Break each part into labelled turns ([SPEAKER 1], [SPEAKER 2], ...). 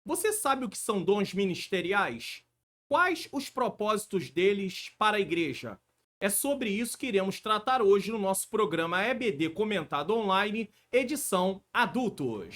[SPEAKER 1] Você sabe o que são dons ministeriais? Quais os propósitos deles para a igreja? É sobre isso que iremos tratar hoje no nosso programa EBD Comentado Online, edição Adultos.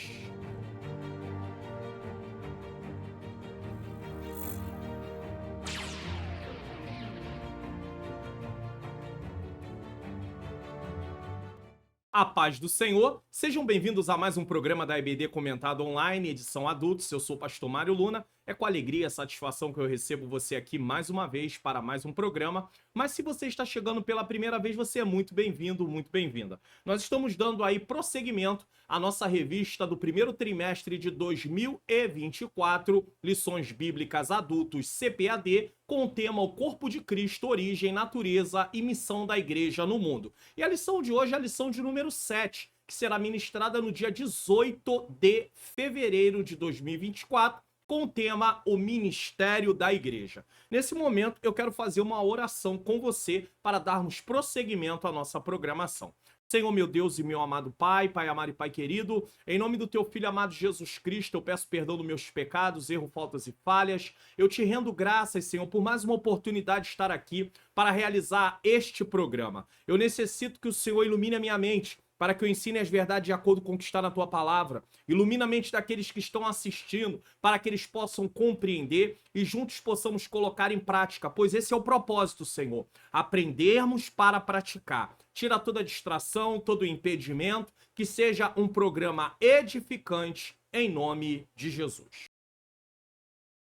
[SPEAKER 1] A paz do Senhor, sejam bem-vindos a mais um programa da EBD Comentado Online, edição Adultos. Eu sou o pastor Mário Luna. É com alegria e satisfação que eu recebo você aqui mais uma vez para mais um programa. Mas se você está chegando pela primeira vez, você é muito bem-vindo, muito bem-vinda. Nós estamos dando aí prosseguimento à nossa revista do primeiro trimestre de 2024, Lições Bíblicas Adultos CPAD, com o tema O Corpo de Cristo, Origem, Natureza e Missão da Igreja no Mundo. E a lição de hoje é a lição de número 7, que será ministrada no dia 18 de fevereiro de 2024, com o tema O Ministério da Igreja. Nesse momento, eu quero fazer uma oração com você para darmos prosseguimento à nossa programação. Senhor, meu Deus e meu amado Pai, Pai amado e Pai querido, em nome do Teu Filho amado Jesus Cristo, eu peço perdão dos meus pecados, erros, faltas e falhas. Eu te rendo graças, Senhor, por mais uma oportunidade de estar aqui para realizar este programa. Eu necessito que o Senhor ilumine a minha mente, para que eu ensine as verdades de acordo com o que está na Tua palavra. Ilumina a mente daqueles que estão assistindo, para que eles possam compreender e juntos possamos colocar em prática, pois esse é o propósito, Senhor. Aprendermos para praticar. Tira toda a distração, todo o impedimento, que seja um programa edificante, em nome de Jesus.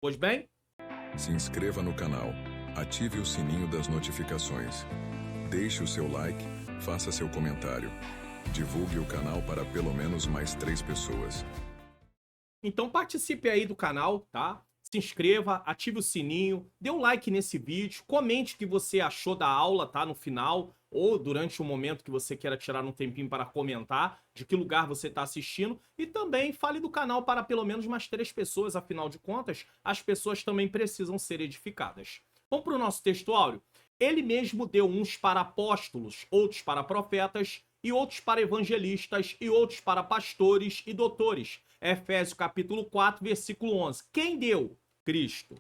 [SPEAKER 1] Pois bem?
[SPEAKER 2] Se inscreva no canal, ative o sininho das notificações, deixe o seu like, faça seu comentário. Divulgue o canal para pelo menos mais 3 pessoas.
[SPEAKER 1] Então participe aí do canal, tá? Se inscreva, ative o sininho, dê um like nesse vídeo, comente o que você achou da aula, tá? No final, ou durante o momento que você queira tirar um tempinho para comentar de que lugar você está assistindo. E também fale do canal para pelo menos mais 3 pessoas, afinal de contas, as pessoas também precisam ser edificadas. Vamos para o nosso texto áureo? Ele mesmo deu uns para apóstolos, outros para profetas, e outros para evangelistas, e outros para pastores e doutores. Efésios capítulo 4, versículo 11. Quem deu? Cristo.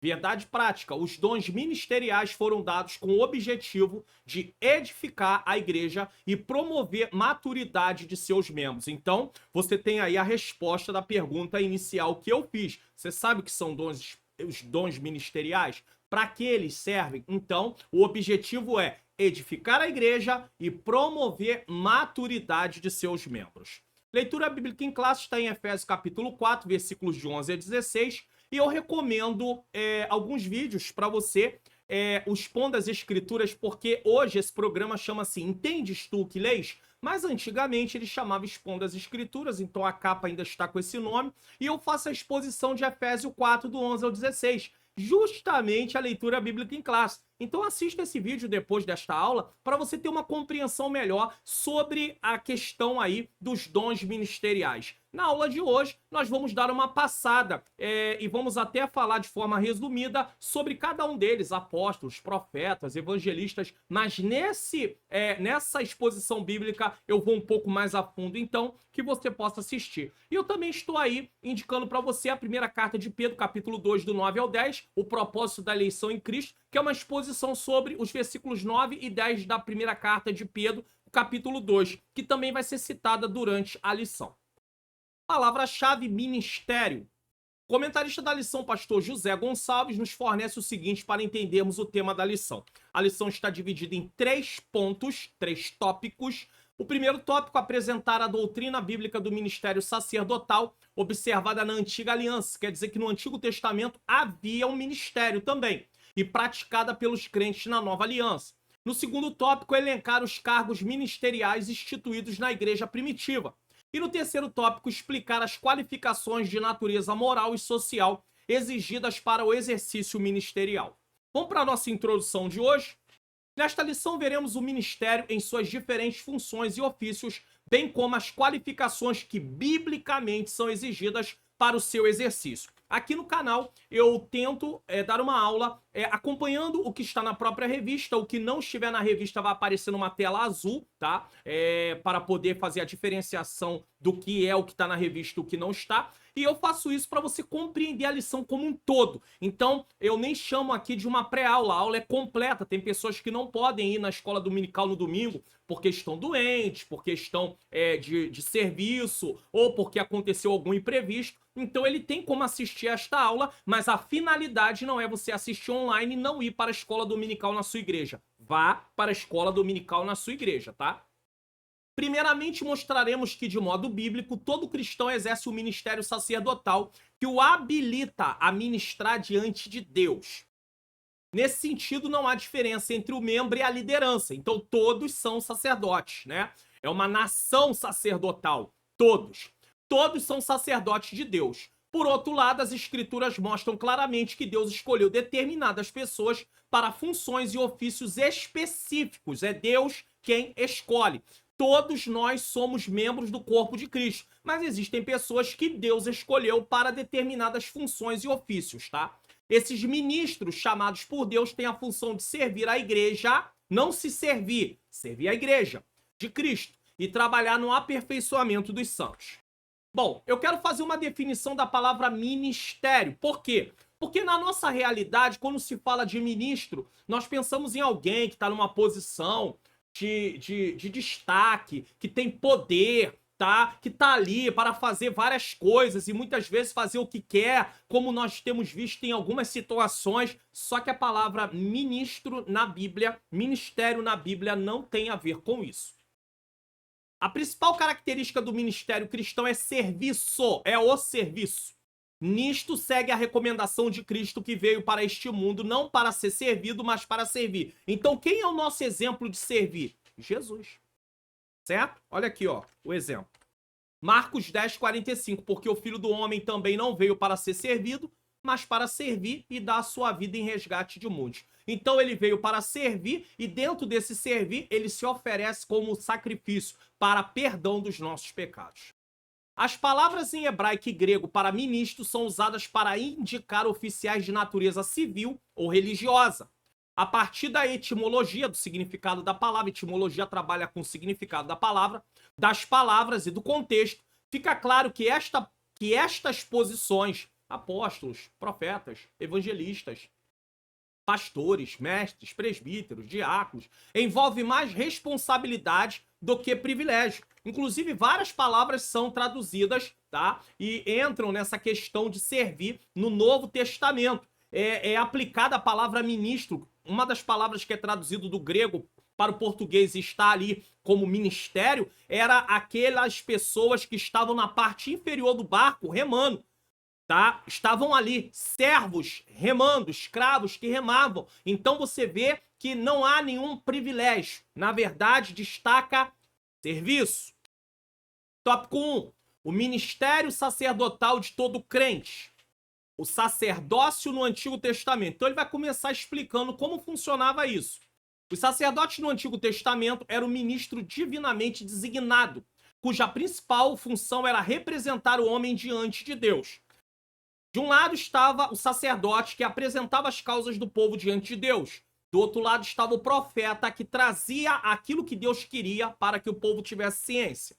[SPEAKER 1] Verdade prática, os dons ministeriais foram dados com o objetivo de edificar a igreja e promover maturidade de seus membros. Então, você tem aí a resposta da pergunta inicial que eu fiz. Você sabe o que são os dons ministeriais? Para que eles servem? Então, o objetivo é edificar a igreja e promover maturidade de seus membros. Leitura bíblica em classe está em Efésios capítulo 4, versículos de 11 a 16, e eu recomendo alguns vídeos para você, expondo as escrituras, porque hoje esse programa chama-se Entendes Tu que Lês? Mas antigamente ele chamava Expondo as Escrituras, então a capa ainda está com esse nome, e eu faço a exposição de Efésios 4, do 11 ao 16, justamente a leitura bíblica em classe. Então assista esse vídeo depois desta aula para você ter uma compreensão melhor sobre a questão aí dos dons ministeriais. Na aula de hoje, nós vamos dar uma passada e vamos até falar de forma resumida sobre cada um deles, apóstolos, profetas, evangelistas, mas nessa exposição bíblica eu vou um pouco mais a fundo, então, que você possa assistir. E eu também estou aí indicando para você a primeira carta de Pedro, capítulo 2, do 9 ao 10, o propósito da eleição em Cristo, que é uma exposição sobre os versículos 9 e 10 da primeira carta de Pedro, capítulo 2, que também vai ser citada durante a lição. Palavra-chave: ministério. O comentarista da lição, pastor José Gonçalves, nos fornece o seguinte para entendermos o tema da lição. A lição está dividida em 3 pontos, 3 tópicos. O primeiro tópico: apresentar a doutrina bíblica do ministério sacerdotal, observada na Antiga Aliança. Quer dizer que no Antigo Testamento havia um ministério também, e praticada pelos crentes na Nova Aliança. No segundo tópico, elencar os cargos ministeriais instituídos na igreja primitiva. E no terceiro tópico, explicar as qualificações de natureza moral e social exigidas para o exercício ministerial. Vamos para a nossa introdução de hoje? Nesta lição, veremos o ministério em suas diferentes funções e ofícios, bem como as qualificações que biblicamente são exigidas para o seu exercício. Aqui no canal eu tento dar uma aula acompanhando o que está na própria revista. O que não estiver na revista vai aparecer numa tela azul, tá? Para poder fazer a diferenciação do que é o que está na revista e o que não está. E eu faço isso para você compreender a lição como um todo. Então, eu nem chamo aqui de uma pré-aula, a aula é completa. Tem pessoas que não podem ir na escola dominical no domingo porque estão doentes, porque estão de serviço, ou porque aconteceu algum imprevisto. Então ele tem como assistir esta aula, mas a finalidade não é você assistir online e não ir para a escola dominical na sua igreja. Vá para a escola dominical na sua igreja, tá? Primeiramente, mostraremos que, de modo bíblico, todo cristão exerce o ministério sacerdotal que o habilita a ministrar diante de Deus. Nesse sentido, não há diferença entre o membro e a liderança. Então, todos são sacerdotes, né? É uma nação sacerdotal. Todos. Todos são sacerdotes de Deus. Por outro lado, as escrituras mostram claramente que Deus escolheu determinadas pessoas para funções e ofícios específicos. É Deus quem escolhe. Todos nós somos membros do corpo de Cristo, mas existem pessoas que Deus escolheu para determinadas funções e ofícios, tá? Esses ministros chamados por Deus têm a função de servir a igreja, não se servir, servir a igreja de Cristo e trabalhar no aperfeiçoamento dos santos. Bom, eu quero fazer uma definição da palavra ministério. Por quê? Porque na nossa realidade, quando se fala de ministro, nós pensamos em alguém que está numa posição de destaque, que tem poder, tá? Que tá ali para fazer várias coisas e muitas vezes fazer o que quer, como nós temos visto em algumas situações. Só que a palavra ministro na Bíblia, ministério na Bíblia, não tem a ver com isso. A principal característica do ministério cristão é serviço, é o serviço. Nisto segue a recomendação de Cristo que veio para este mundo não para ser servido, mas para servir. Então quem é o nosso exemplo de servir? Jesus. Certo? Olha aqui, ó, o exemplo. Marcos 10:45, porque o Filho do Homem também não veio para ser servido, mas para servir e dar a sua vida em resgate de muitos. Então ele veio para servir e dentro desse servir ele se oferece como sacrifício para perdão dos nossos pecados. As palavras em hebraico e grego para ministro são usadas para indicar oficiais de natureza civil ou religiosa. A partir da etimologia, do significado da palavra, etimologia trabalha com o significado da palavra, das palavras e do contexto, fica claro que estas posições, apóstolos, profetas, evangelistas, pastores, mestres, presbíteros, diáconos, envolve mais responsabilidade do que privilégio. Inclusive, várias palavras são traduzidas, tá? E entram nessa questão de servir no Novo Testamento. É aplicada a palavra ministro, uma das palavras que é traduzido do grego para o português e está ali como ministério, era aquelas pessoas que estavam na parte inferior do barco remando. Tá? Estavam ali servos remando, escravos que remavam. Então você vê que não há nenhum privilégio. Na verdade, destaca serviço. Tópico 1. O ministério sacerdotal de todo crente. O sacerdócio no Antigo Testamento. Então ele vai começar explicando como funcionava isso. Os sacerdotes no Antigo Testamento eram o ministro divinamente designado, cuja principal função era representar o homem diante de Deus. De um lado estava o sacerdote que apresentava as causas do povo diante de Deus. Do outro lado estava o profeta que trazia aquilo que Deus queria para que o povo tivesse ciência.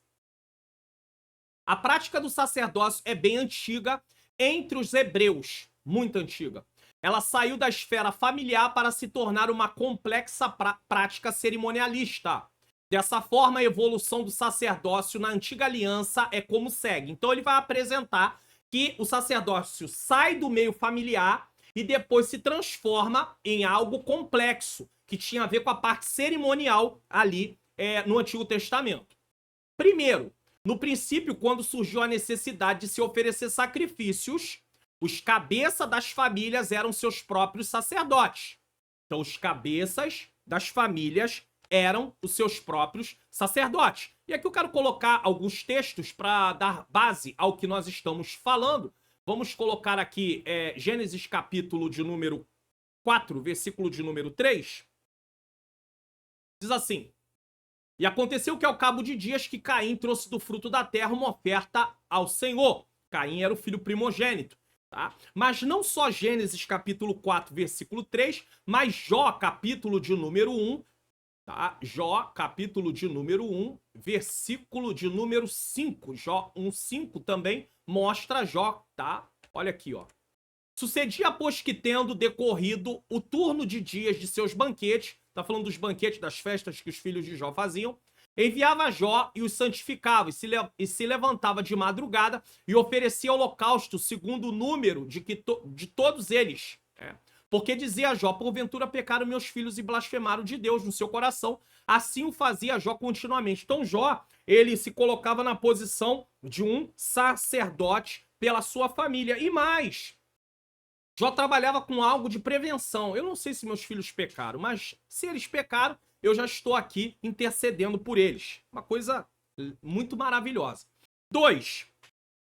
[SPEAKER 1] A prática do sacerdócio é bem antiga entre os hebreus, muito antiga. Ela saiu da esfera familiar para se tornar uma complexa prática cerimonialista. Dessa forma, a evolução do sacerdócio na antiga aliança é como segue. Então ele vai apresentar que o sacerdócio sai do meio familiar e depois se transforma em algo complexo, que tinha a ver com a parte cerimonial ali no Antigo Testamento. Primeiro, no princípio, quando surgiu a necessidade de se oferecer sacrifícios, os cabeças das famílias eram seus próprios sacerdotes. Então, os cabeças das famílias eram os seus próprios sacerdotes. E aqui eu quero colocar alguns textos para dar base ao que nós estamos falando. Vamos colocar aqui Gênesis capítulo de número 4, versículo de número 3. Diz assim: E aconteceu que ao cabo de dias que Caim trouxe do fruto da terra uma oferta ao Senhor. Caim era o filho primogênito. Tá? Mas não só Gênesis capítulo 4, versículo 3, mas Jó capítulo de número 1, tá? Jó, capítulo de número 1, versículo de número 5. Jó 1:5 também mostra Jó, tá? Olha aqui, ó. Sucedia, pois, que tendo decorrido o turno de dias de seus banquetes, tá falando dos banquetes, das festas que os filhos de Jó faziam, enviava Jó e os santificava, e se levantava de madrugada e oferecia holocausto segundo o número de todos eles. Porque dizia Jó, porventura pecaram meus filhos e blasfemaram de Deus no seu coração. Assim o fazia Jó continuamente. Então Jó, ele se colocava na posição de um sacerdote pela sua família. E mais, Jó trabalhava com algo de prevenção. Eu não sei se meus filhos pecaram, mas se eles pecaram, eu já estou aqui intercedendo por eles. Uma coisa muito maravilhosa. 2.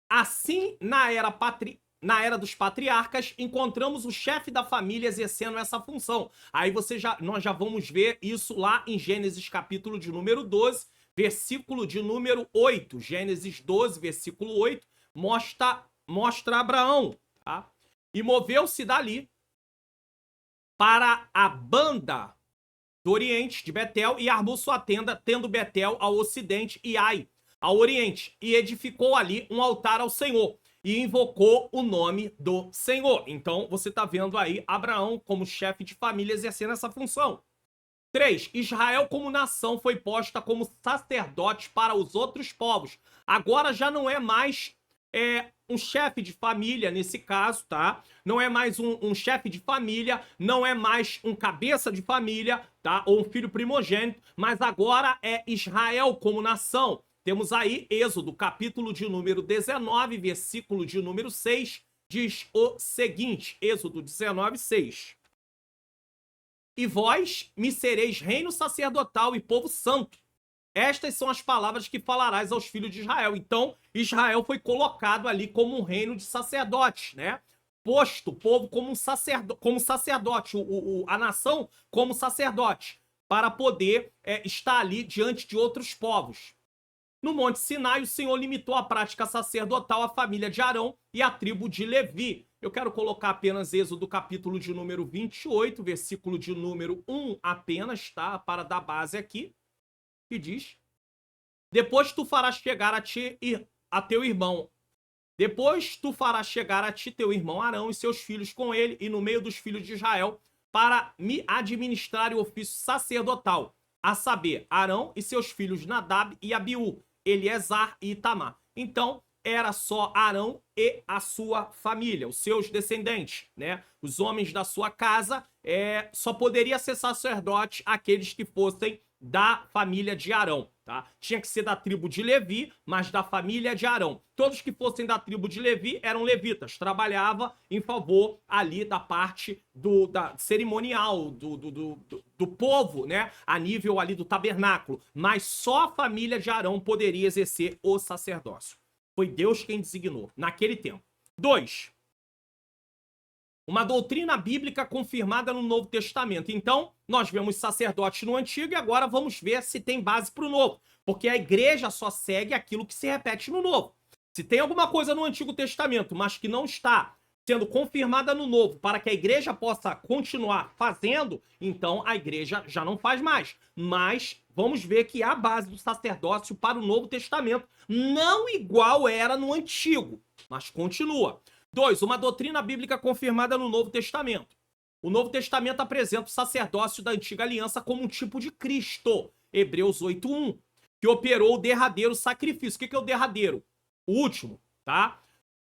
[SPEAKER 1] Assim, na era dos patriarcas, encontramos o chefe da família exercendo essa função. Aí nós já vamos ver isso lá em Gênesis capítulo de número 12, versículo de número 8. Gênesis 12, versículo 8, mostra Abraão, tá? E moveu-se dali para a banda do oriente de Betel e armou sua tenda, tendo Betel ao ocidente e Ai ao oriente, e edificou ali um altar ao Senhor e invocou o nome do Senhor. Então você está vendo aí Abraão como chefe de família exercendo essa função. 3. Israel como nação foi posta como sacerdote para os outros povos. Agora já não é mais um chefe de família nesse caso, tá? Não é mais um chefe de família, não é mais um cabeça de família, tá? Ou um filho primogênito, mas agora é Israel como nação. Temos aí Êxodo, capítulo de número 19, versículo de número 6, diz o seguinte, Êxodo 19, 6. E vós me sereis reino sacerdotal e povo santo. Estas são as palavras que falarás aos filhos de Israel. Então, Israel foi colocado ali como um reino de sacerdotes, né? Posto o povo como sacerdote, a nação como sacerdote, para poder estar ali diante de outros povos. No Monte Sinai, o Senhor limitou a prática sacerdotal à família de Arão e à tribo de Levi. Eu quero colocar apenas Êxodo capítulo de número 28, versículo de número 1 apenas, tá? Para dar base aqui. Que diz: depois tu farás chegar a teu irmão. Depois tu farás chegar a ti teu irmão Arão e seus filhos com ele e no meio dos filhos de Israel para me administrar o ofício sacerdotal, a saber, Arão e seus filhos Nadab e Abiú, Eleazar e Itamar. Então, era só Arão e a sua família, os seus descendentes, né? Os homens da sua casa, só poderia ser sacerdote aqueles que fossem da família de Arão, tá? Tinha que ser da tribo de Levi, mas da família de Arão. Todos que fossem da tribo de Levi eram levitas, trabalhava em favor ali da parte da cerimonial, do povo, né? A nível ali do tabernáculo. Mas só a família de Arão poderia exercer o sacerdócio. Foi Deus quem designou, naquele tempo. 2. Uma doutrina bíblica confirmada no Novo Testamento. Então, nós vemos sacerdotes no Antigo e agora vamos ver se tem base para o Novo. Porque a igreja só segue aquilo que se repete no Novo. Se tem alguma coisa no Antigo Testamento, mas que não está sendo confirmada no Novo para que a igreja possa continuar fazendo, então a igreja já não faz mais. Mas vamos ver que há base do sacerdócio para o Novo Testamento, não igual era no Antigo, mas continua. 2. Uma doutrina bíblica confirmada no Novo Testamento. O Novo Testamento apresenta o sacerdócio da Antiga Aliança como um tipo de Cristo, Hebreus 8:1, que operou o derradeiro sacrifício. O que é o derradeiro? O último, tá?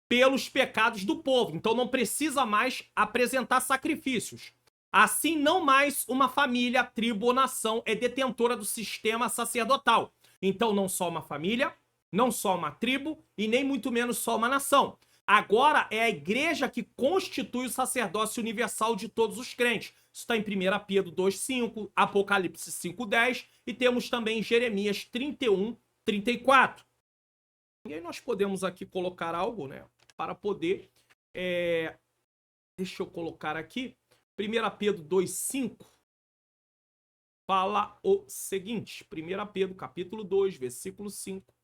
[SPEAKER 1] Pelos pecados do povo. Então não precisa mais apresentar sacrifícios. Assim, não mais uma família, tribo ou nação é detentora do sistema sacerdotal. Então não só uma família, não só uma tribo e nem muito menos só uma nação. Agora é a igreja que constitui o sacerdócio universal de todos os crentes. Isso está em 1 Pedro 2,5, Apocalipse 5,10 e temos também Jeremias 31:34. E aí nós podemos aqui colocar algo, né, para poder... Deixa eu colocar aqui. 1 Pedro 2,5 fala o seguinte. 1 Pedro capítulo 2, versículo 5.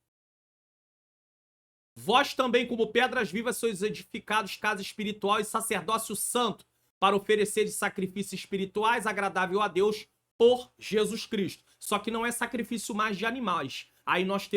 [SPEAKER 1] Vós também, como pedras vivas, sois edificados casa espiritual e sacerdócio santo, para oferecer de sacrifícios espirituais agradável a Deus por Jesus Cristo. Só que não é sacrifício mais de animais. Aí nós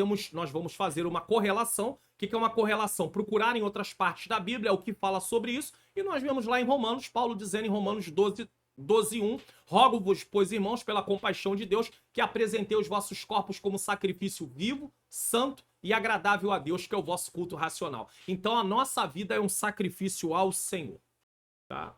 [SPEAKER 1] vamos fazer uma correlação que é uma correlação? Procurar em outras partes da Bíblia é o que fala sobre isso, e nós vemos lá em Romanos, Paulo dizendo em Romanos 12:1, rogo-vos, pois, irmãos, pela compaixão de Deus, que apresentei os vossos corpos como sacrifício vivo, santo e agradável a Deus, que é o vosso culto racional. Então a nossa vida é um sacrifício ao Senhor, tá?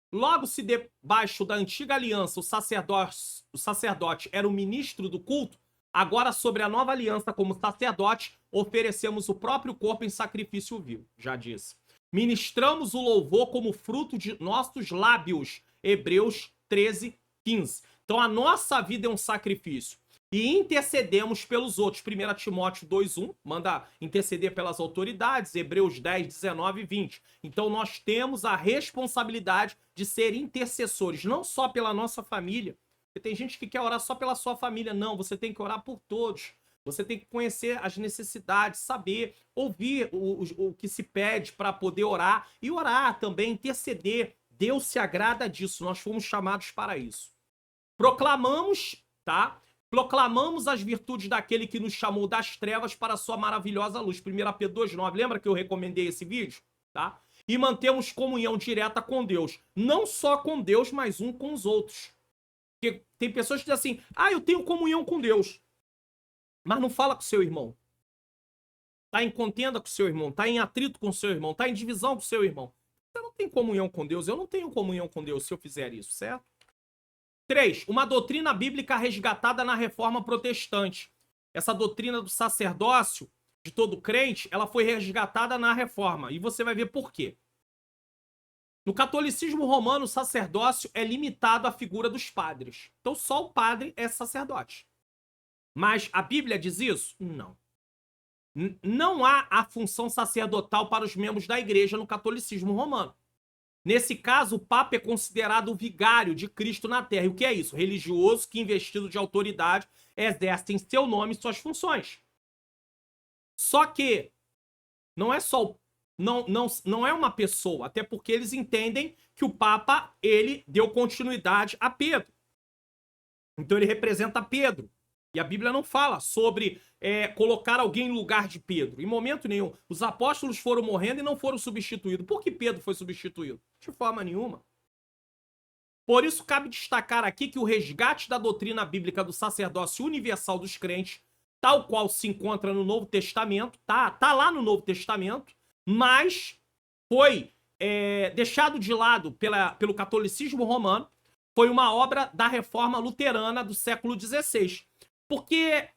[SPEAKER 1] Logo, se debaixo da antiga aliança o sacerdote era o ministro do culto, agora sobre a nova aliança como sacerdote, oferecemos o próprio corpo em sacrifício vivo, já disse. Ministramos o louvor como fruto de nossos lábios, Hebreus 13:15. Então a nossa vida é um sacrifício. E intercedemos pelos outros. 1 Timóteo 2:1 manda interceder pelas autoridades. Hebreus 10:19 e 20. Então nós temos a responsabilidade de ser intercessores, não só pela nossa família. Porque tem gente que quer orar só pela sua família. Não, você tem que orar por todos. Você tem que conhecer as necessidades, saber, ouvir o que se pede para poder orar. E orar também, interceder. Deus se agrada disso. Nós fomos chamados para isso. Proclamamos, tá? Proclamamos as virtudes daquele que nos chamou das trevas para a sua maravilhosa luz. 1 Pedro 2:9. Lembra que eu recomendei esse vídeo? Tá? E mantemos comunhão direta com Deus. Não só com Deus, mas um com os outros. Porque tem pessoas que dizem assim, eu tenho comunhão com Deus. Mas não fala com o seu irmão. Tá em contenda com o seu irmão. Tá em atrito com o seu irmão. Tá em divisão com o seu irmão. Você não tem comunhão com Deus. Eu não tenho comunhão com Deus se eu fizer isso, certo? 3. Uma doutrina bíblica resgatada na Reforma Protestante. Essa doutrina do sacerdócio de todo crente, ela foi resgatada na Reforma. E você vai ver por quê. No catolicismo romano, o sacerdócio é limitado à figura dos padres. Então só o padre é sacerdote. Mas a Bíblia diz isso? Não. Não há a função sacerdotal para os membros da igreja no catolicismo romano. Nesse caso, o Papa é considerado o vigário de Cristo na Terra. E o que é isso? Religioso que, investido de autoridade, exerce em seu nome suas funções. Só que não é só não é uma pessoa, até porque eles entendem que o Papa, ele deu continuidade a Pedro. Então ele representa Pedro. E a Bíblia não fala sobre colocar alguém em lugar de Pedro. Em momento nenhum. Os apóstolos foram morrendo e não foram substituídos. Por que Pedro foi substituído? De forma nenhuma. Por isso, cabe destacar aqui que o resgate da doutrina bíblica do sacerdócio universal dos crentes, tal qual se encontra no Novo Testamento, tá lá no Novo Testamento, mas foi deixado de lado pelo catolicismo romano, foi uma obra da reforma luterana do século XVI. Porque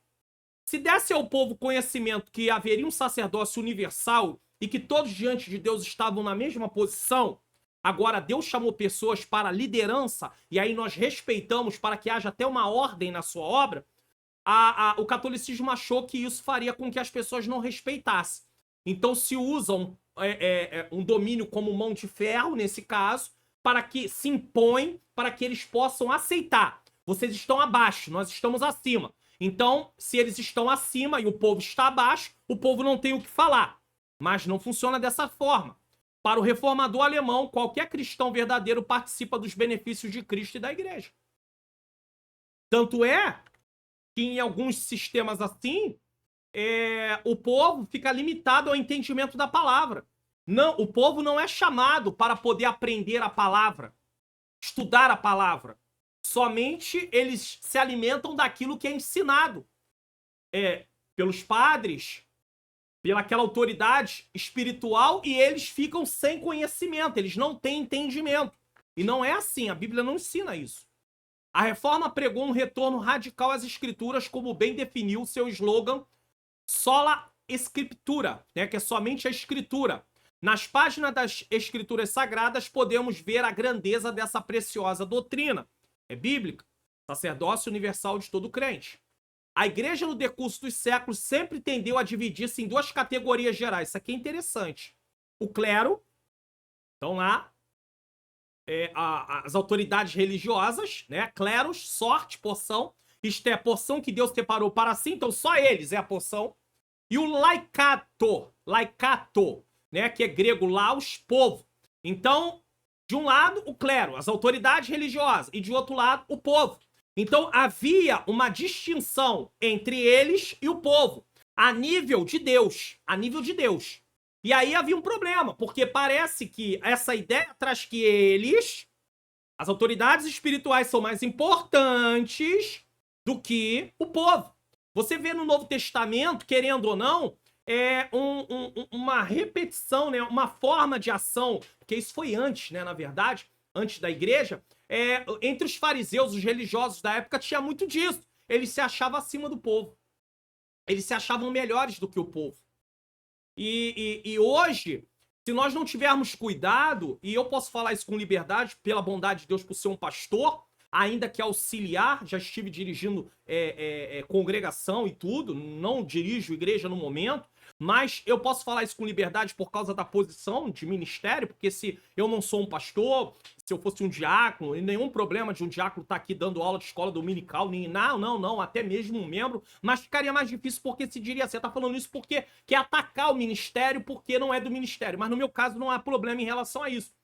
[SPEAKER 1] se desse ao povo conhecimento que haveria um sacerdócio universal e que todos diante de Deus estavam na mesma posição, agora Deus chamou pessoas para a liderança, e aí nós respeitamos para que haja até uma ordem na sua obra, o catolicismo achou que isso faria com que as pessoas não respeitassem. Então se usam um domínio como mão de ferro, nesse caso, para que se impõe, para que eles possam aceitar. Vocês estão abaixo, nós estamos acima. Então, se eles estão acima e o povo está abaixo, o povo não tem o que falar. Mas não funciona dessa forma. Para o reformador alemão, qualquer cristão verdadeiro participa dos benefícios de Cristo e da igreja. Tanto é que em alguns sistemas assim, o povo fica limitado ao entendimento da palavra. Não, o povo não é chamado para poder aprender a palavra, estudar a palavra. Somente eles se alimentam daquilo que é ensinado pelos padres, pelaquela autoridade espiritual, e eles ficam sem conhecimento, eles não têm entendimento. E não é assim, a Bíblia não ensina isso. A reforma pregou um retorno radical às escrituras, como bem definiu seu slogan Sola Scriptura, que é somente a escritura. Nas páginas das escrituras sagradas podemos ver a grandeza dessa preciosa doutrina. É bíblica, sacerdócio universal de todo crente. A igreja, no decurso dos séculos, sempre tendeu a dividir-se em duas categorias gerais. Isso aqui é interessante. O clero, então lá, as autoridades religiosas, cleros, sorte, porção. Isto é a porção que Deus separou para si, então só eles é a porção. E o laikato, que é grego, laos, povo. Então, de um lado, o clero, as autoridades religiosas, e de outro lado, o povo. Então havia uma distinção entre eles e o povo, a nível de Deus, a nível de Deus. E aí havia um problema, porque parece que essa ideia traz que eles, as autoridades espirituais, são mais importantes do que o povo. Você vê no Novo Testamento, querendo ou não, uma repetição, né, uma forma de ação, porque isso foi antes, né, na verdade, antes da igreja, entre os fariseus, os religiosos da época, tinha muito disso. Eles se achavam acima do povo. Eles se achavam melhores do que o povo. E hoje, se nós não tivermos cuidado, e eu posso falar isso com liberdade, pela bondade de Deus, por ser um pastor, ainda que auxiliar, já estive dirigindo congregação e tudo, não dirijo igreja no momento, mas eu posso falar isso com liberdade por causa da posição de ministério, porque se eu não sou um pastor, se eu fosse um diácono, e nenhum problema de um diácono estar aqui dando aula de escola dominical, nem não, até mesmo um membro, mas ficaria mais difícil porque se diria, você tá falando isso porque quer atacar o ministério porque não é do ministério, mas no meu caso não há problema em relação a isso.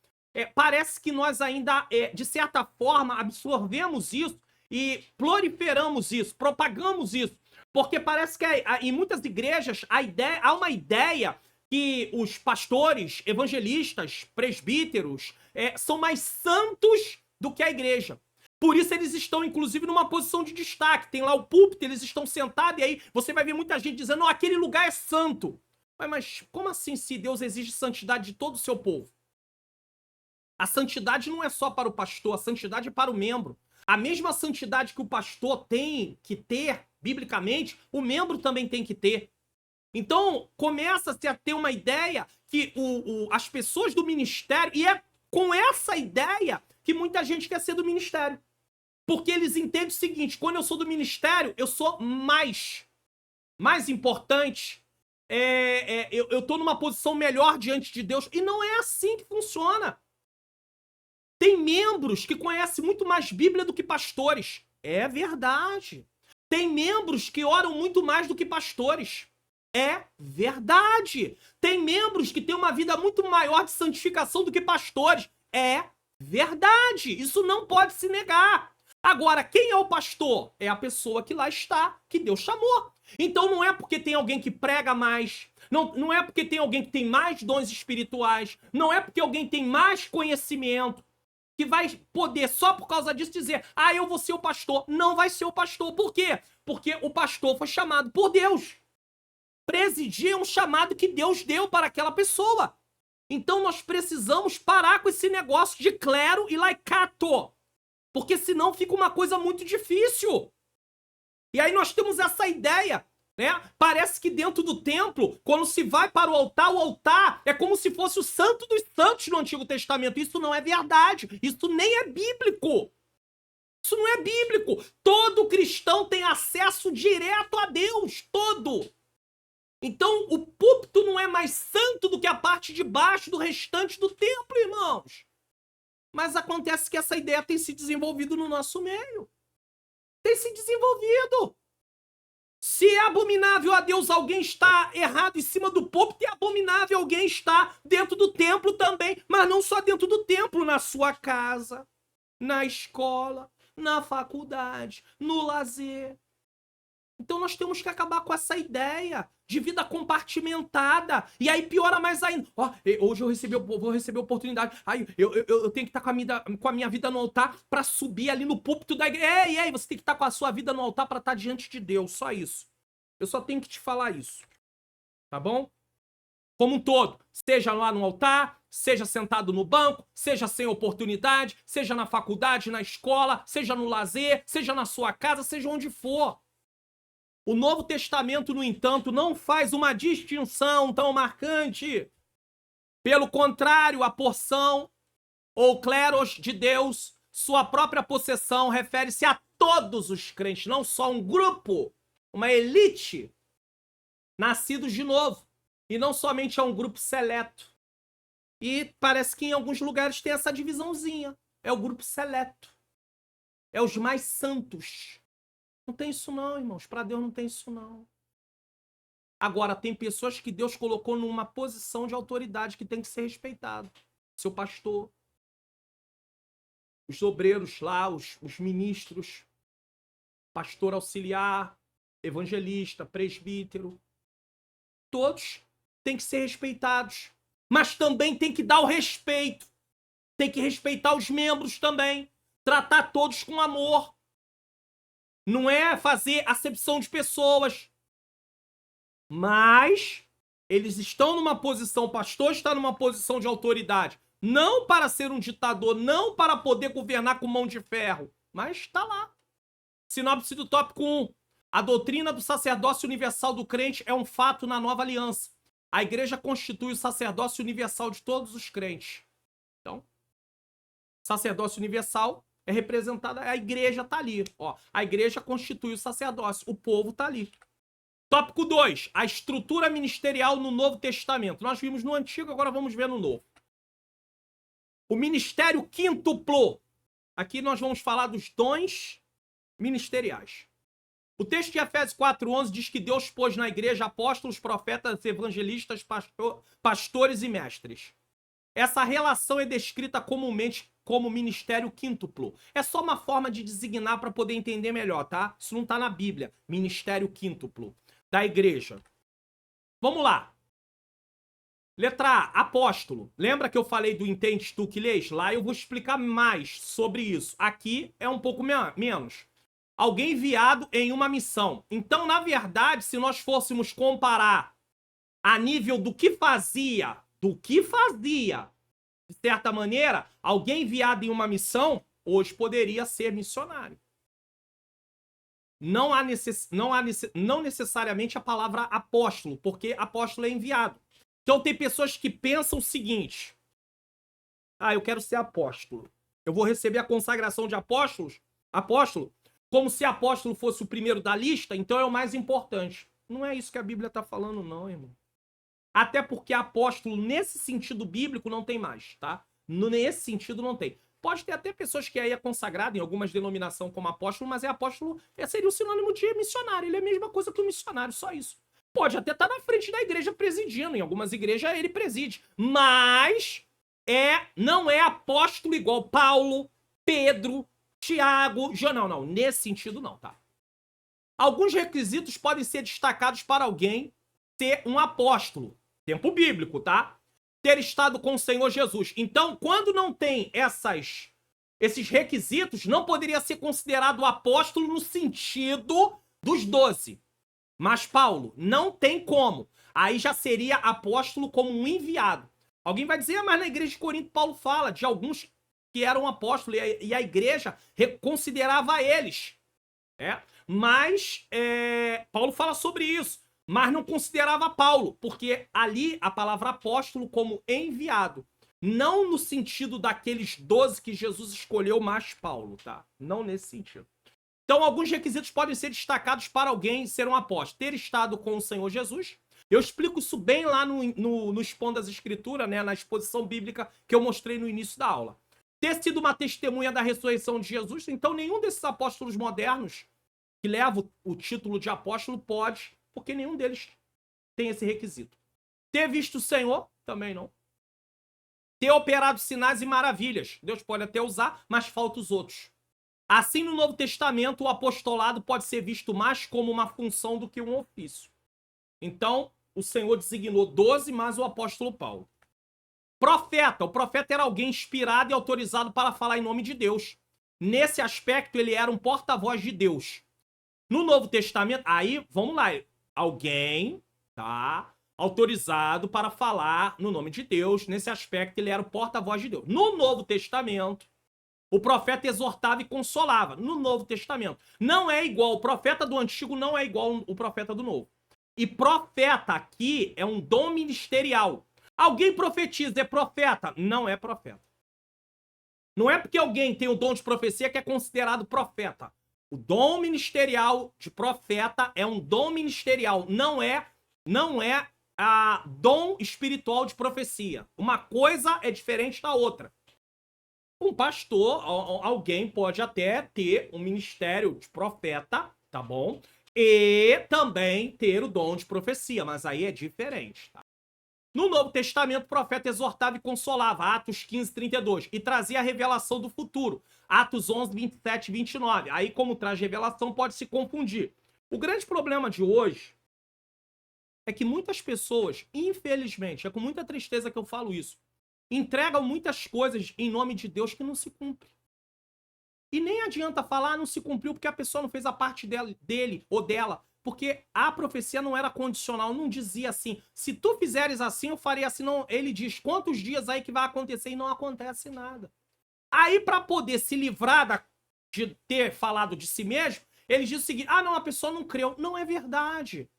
[SPEAKER 1] Parece que nós ainda, de certa forma, absorvemos isso e proliferamos isso, propagamos isso. Porque parece que em muitas igrejas há uma ideia que os pastores, evangelistas, presbíteros são mais santos do que a igreja. Por isso eles estão, inclusive, numa posição de destaque. Tem lá o púlpito, eles estão sentados e aí você vai ver muita gente dizendo, não, aquele lugar é santo. Mas como assim se Deus exige santidade de todo o seu povo? A santidade não é só para o pastor, a santidade é para o membro. A mesma santidade que o pastor tem que ter, biblicamente, o membro também tem que ter. Então, começa-se a ter uma ideia que as pessoas do ministério, e é com essa ideia que muita gente quer ser do ministério. Porque eles entendem o seguinte, quando eu sou do ministério, eu sou mais importante, eu tô numa posição melhor diante de Deus. E não é assim que funciona. Tem membros que conhecem muito mais Bíblia do que pastores. É verdade. Tem membros que oram muito mais do que pastores. É verdade. Tem membros que têm uma vida muito maior de santificação do que pastores. É verdade. Isso não pode se negar. Agora, quem é o pastor? É a pessoa que lá está, que Deus chamou. Então não é porque tem alguém que prega mais, não é porque tem alguém que tem mais dons espirituais, não é porque alguém tem mais conhecimento, que vai poder, só por causa disso, dizer, eu vou ser o pastor. Não vai ser o pastor. Por quê? Porque o pastor foi chamado por Deus. Presidir é um chamado que Deus deu para aquela pessoa. Então nós precisamos parar com esse negócio de clero e laicato. Porque senão fica uma coisa muito difícil. E aí nós temos essa ideia, né? Parece que dentro do templo, quando se vai para o altar é como se fosse o santo dos santos no Antigo Testamento. Isso não é verdade. Isso nem é bíblico. Isso não é bíblico. Todo cristão tem acesso direto a Deus. Todo. Então, o púlpito não é mais santo do que a parte de baixo do restante do templo, irmãos. Mas acontece que essa ideia tem se desenvolvido no nosso meio. Tem se desenvolvido. Se é abominável a Deus alguém está errado em cima do púlpito, é abominável alguém estar dentro do templo também. Mas não só dentro do templo, na sua casa, na escola, na faculdade, no lazer. Então nós temos que acabar com essa ideia de vida compartimentada. E aí piora mais ainda. Hoje vou receber oportunidade. Eu tenho que estar com a minha vida no altar para subir ali no púlpito da igreja. Ei, você tem que estar com a sua vida no altar para estar diante de Deus. Só isso. Eu só tenho que te falar isso. Tá bom? Como um todo. Seja lá no altar, seja sentado no banco, seja sem oportunidade, seja na faculdade, na escola, seja no lazer, seja na sua casa, seja onde for. O Novo Testamento, no entanto, não faz uma distinção tão marcante. Pelo contrário, a porção ou cleros de Deus, sua própria possessão, refere-se a todos os crentes, não só um grupo, uma elite, nascidos de novo, e não somente a um grupo seleto. E parece que em alguns lugares tem essa divisãozinha. É o grupo seleto. É os mais santos. Não tem isso não, irmãos. Para Deus não tem isso não. Agora, tem pessoas que Deus colocou numa posição de autoridade que tem que ser respeitado. Seu pastor, os obreiros lá, os ministros. pastor auxiliar, evangelista, presbítero. Todos têm que ser respeitados, mas também tem que dar o respeito. Tem que respeitar os membros também, tratar todos com amor. Não é fazer acepção de pessoas. Mas eles estão numa posição, o pastor está numa posição de autoridade, não para ser um ditador, não para poder governar com mão de ferro, mas está lá. Sinopse do tópico 1. A doutrina do sacerdócio universal do crente é um fato na nova aliança. A igreja constitui o sacerdócio universal de todos os crentes. Então, sacerdócio universal é representado, a igreja está ali. Ó, a igreja constitui o sacerdócio, o povo está ali. Tópico 2. A estrutura ministerial no Novo Testamento. Nós vimos no Antigo, agora vamos ver no Novo. O ministério quíntuplo. Aqui nós vamos falar dos dons ministeriais. O texto de Efésios 4:11 diz que Deus pôs na igreja apóstolos, profetas, evangelistas, pastores e mestres. Essa relação é descrita comumente como ministério quíntuplo. É só uma forma de designar para poder entender melhor, tá? Isso não está na Bíblia. Ministério quíntuplo da igreja. Vamos lá. Letra A, apóstolo. Lembra que eu falei do entendes tu que lês? Lá eu vou explicar mais sobre isso. Aqui é um pouco menos. Alguém enviado em uma missão. Então, na verdade, se nós fôssemos comparar a nível do que fazia, de certa maneira, alguém enviado em uma missão, hoje poderia ser missionário. Não necessariamente a palavra apóstolo, porque apóstolo é enviado. Então tem pessoas que pensam o seguinte: ah, eu quero ser apóstolo. Eu vou receber a consagração de apóstolo, como se apóstolo fosse o primeiro da lista, então é o mais importante. Não é isso que a Bíblia está falando, não, irmão. Até porque apóstolo, nesse sentido bíblico, não tem mais, tá? Nesse sentido, não tem. Pode ter até pessoas que aí é consagrado em algumas denominações como apóstolo, mas apóstolo seria o sinônimo de missionário. Ele é a mesma coisa que o missionário, só isso. Pode até estar na frente da igreja presidindo. Em algumas igrejas ele preside. Mas não é apóstolo igual Paulo, Pedro, Tiago, João. Não. Nesse sentido não, tá? Alguns requisitos podem ser destacados para alguém ser um apóstolo. Tempo bíblico, tá? Ter estado com o Senhor Jesus. Então, quando não tem esses requisitos, não poderia ser considerado apóstolo no sentido dos 12. Mas Paulo, não tem como. Aí já seria apóstolo como um enviado. Alguém vai dizer, mas na igreja de Corinto Paulo fala de alguns que eram apóstolos e a igreja considerava eles. Mas Paulo fala sobre isso. Mas não considerava Paulo, porque ali a palavra apóstolo como enviado. Não no sentido daqueles 12 que Jesus escolheu, mas Paulo, tá? Não nesse sentido. Então, alguns requisitos podem ser destacados para alguém ser um apóstolo. Ter estado com o Senhor Jesus. Eu explico isso bem lá no Expondo as Escrituras, né? Na exposição bíblica que eu mostrei no início da aula. Ter sido uma testemunha da ressurreição de Jesus. Então, nenhum desses apóstolos modernos que leva o título de apóstolo pode, porque nenhum deles tem esse requisito. Ter visto o Senhor, também não. Ter operado sinais e maravilhas. Deus pode até usar, mas falta os outros. Assim, no Novo Testamento, o apostolado pode ser visto mais como uma função do que um ofício. Então, o Senhor designou 12, mais o apóstolo Paulo. Profeta. O profeta era alguém inspirado e autorizado para falar em nome de Deus. Nesse aspecto, ele era um porta-voz de Deus. No Novo Testamento, aí, vamos lá, alguém, tá, autorizado para falar no nome de Deus. Nesse aspecto, ele era o porta-voz de Deus. No Novo Testamento, o profeta exortava e consolava. No Novo Testamento. Não é igual, o profeta do Antigo não é igual o profeta do Novo. E profeta aqui é um dom ministerial. Alguém profetiza, é profeta? Não é profeta. Não é porque alguém tem o dom de profecia que é considerado profeta. O dom ministerial de profeta é um dom ministerial, não é dom espiritual de profecia. Uma coisa é diferente da outra. Um pastor, alguém pode até ter um ministério de profeta, tá bom? E também ter o dom de profecia, mas aí é diferente, tá? No Novo Testamento, o profeta exortava e consolava, Atos 15, 32, e trazia a revelação do futuro, Atos 11, 27 e 29. Aí, como traz revelação, pode se confundir. O grande problema de hoje é que muitas pessoas, infelizmente, é com muita tristeza que eu falo isso, entregam muitas coisas em nome de Deus que não se cumpre. E nem adianta falar, não se cumpriu porque a pessoa não fez a parte dele ou dela. Porque a profecia não era condicional, não dizia assim, se tu fizeres assim, eu faria assim. Não, ele diz quantos dias aí que vai acontecer e não acontece nada. Aí, para poder se livrar de ter falado de si mesmo, ele diz o seguinte, ah, não, a pessoa não creu. Não é verdade.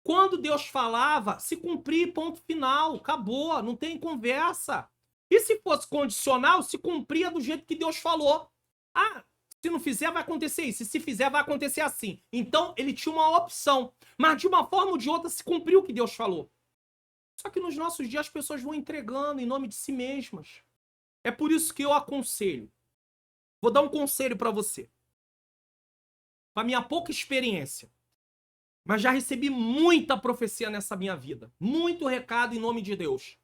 [SPEAKER 1] Quando Deus falava, se cumprir, ponto final, acabou, não tem conversa. E se fosse condicional, se cumpria do jeito que Deus falou. Ah, se não fizer, vai acontecer isso. E se fizer, vai acontecer assim. Então, ele tinha uma opção. Mas, de uma forma ou de outra, se cumpriu o que Deus falou. Só que nos nossos dias, as pessoas vão entregando em nome de si mesmas. É por isso que eu aconselho. Vou dar um conselho para você. Com a minha pouca experiência. Mas já recebi muita profecia nessa minha vida. Muito recado em nome de Deus.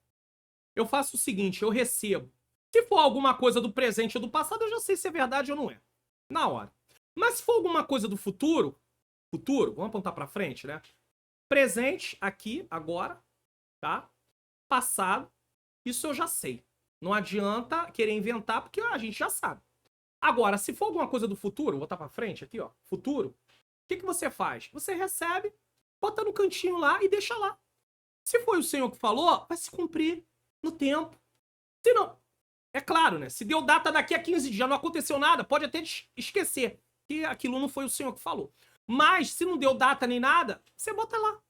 [SPEAKER 1] Eu faço o seguinte, eu recebo. Se for alguma coisa do presente ou do passado, eu já sei se é verdade ou não é. Na hora. Mas se for alguma coisa do futuro, vamos apontar pra frente, né? Presente, aqui, agora, tá? Passado, isso eu já sei. Não adianta querer inventar, porque a gente já sabe. Agora, se for alguma coisa do futuro, vou botar pra frente aqui, ó, futuro, o que você faz? Você recebe, bota no cantinho lá e deixa lá. Se foi o Senhor que falou, vai se cumprir no tempo. Se não, é claro, né? Se deu data daqui a 15 dias, não aconteceu nada, pode até esquecer que aquilo não foi o Senhor que falou. Mas, se não deu data nem nada, você bota lá.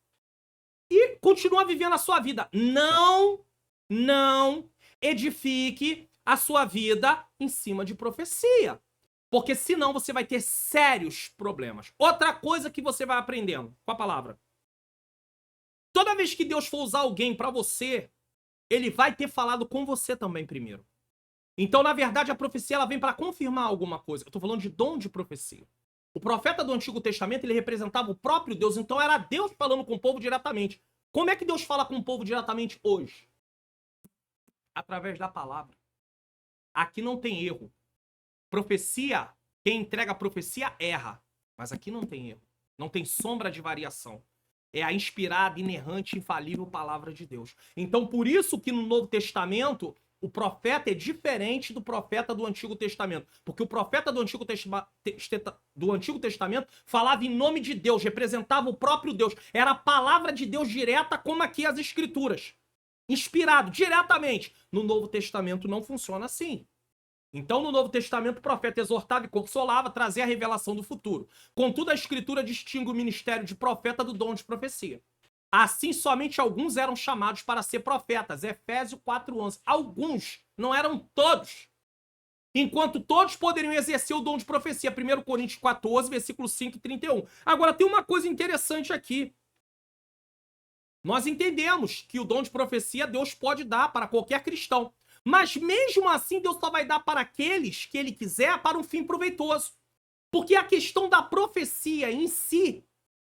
[SPEAKER 1] E continua vivendo a sua vida. Não edifique a sua vida em cima de profecia. Porque senão você vai ter sérios problemas. Outra coisa que você vai aprendendo com a palavra. Toda vez que Deus for usar alguém pra você, ele vai ter falado com você também primeiro. Então, na verdade, a profecia ela vem para confirmar alguma coisa. Eu tô falando de dom de profecia. O profeta do Antigo Testamento, ele representava o próprio Deus, então era Deus falando com o povo diretamente. Como é que Deus fala com o povo diretamente hoje? Através da palavra. Aqui não tem erro. Profecia, quem entrega a profecia erra. Mas aqui não tem erro. Não tem sombra de variação. É a inspirada, inerrante, infalível palavra de Deus. Então, por isso que no Novo Testamento, o profeta é diferente do profeta do Antigo Testamento. Porque o profeta do Antigo Testamento falava em nome de Deus, representava o próprio Deus. Era a palavra de Deus direta, como aqui as Escrituras. Inspirado diretamente. No Novo Testamento não funciona assim. Então, no Novo Testamento, o profeta exortava e consolava, trazia a revelação do futuro. Contudo, a Escritura distingue o ministério de profeta do dom de profecia. Assim, somente alguns eram chamados para ser profetas. Efésios 4:11. Alguns, não eram todos. Enquanto todos poderiam exercer o dom de profecia. 1 Coríntios 14, versículo 5 e 31. Agora, tem uma coisa interessante aqui. Nós entendemos que o dom de profecia Deus pode dar para qualquer cristão. Mas mesmo assim, Deus só vai dar para aqueles que ele quiser para um fim proveitoso. Porque a questão da profecia em si,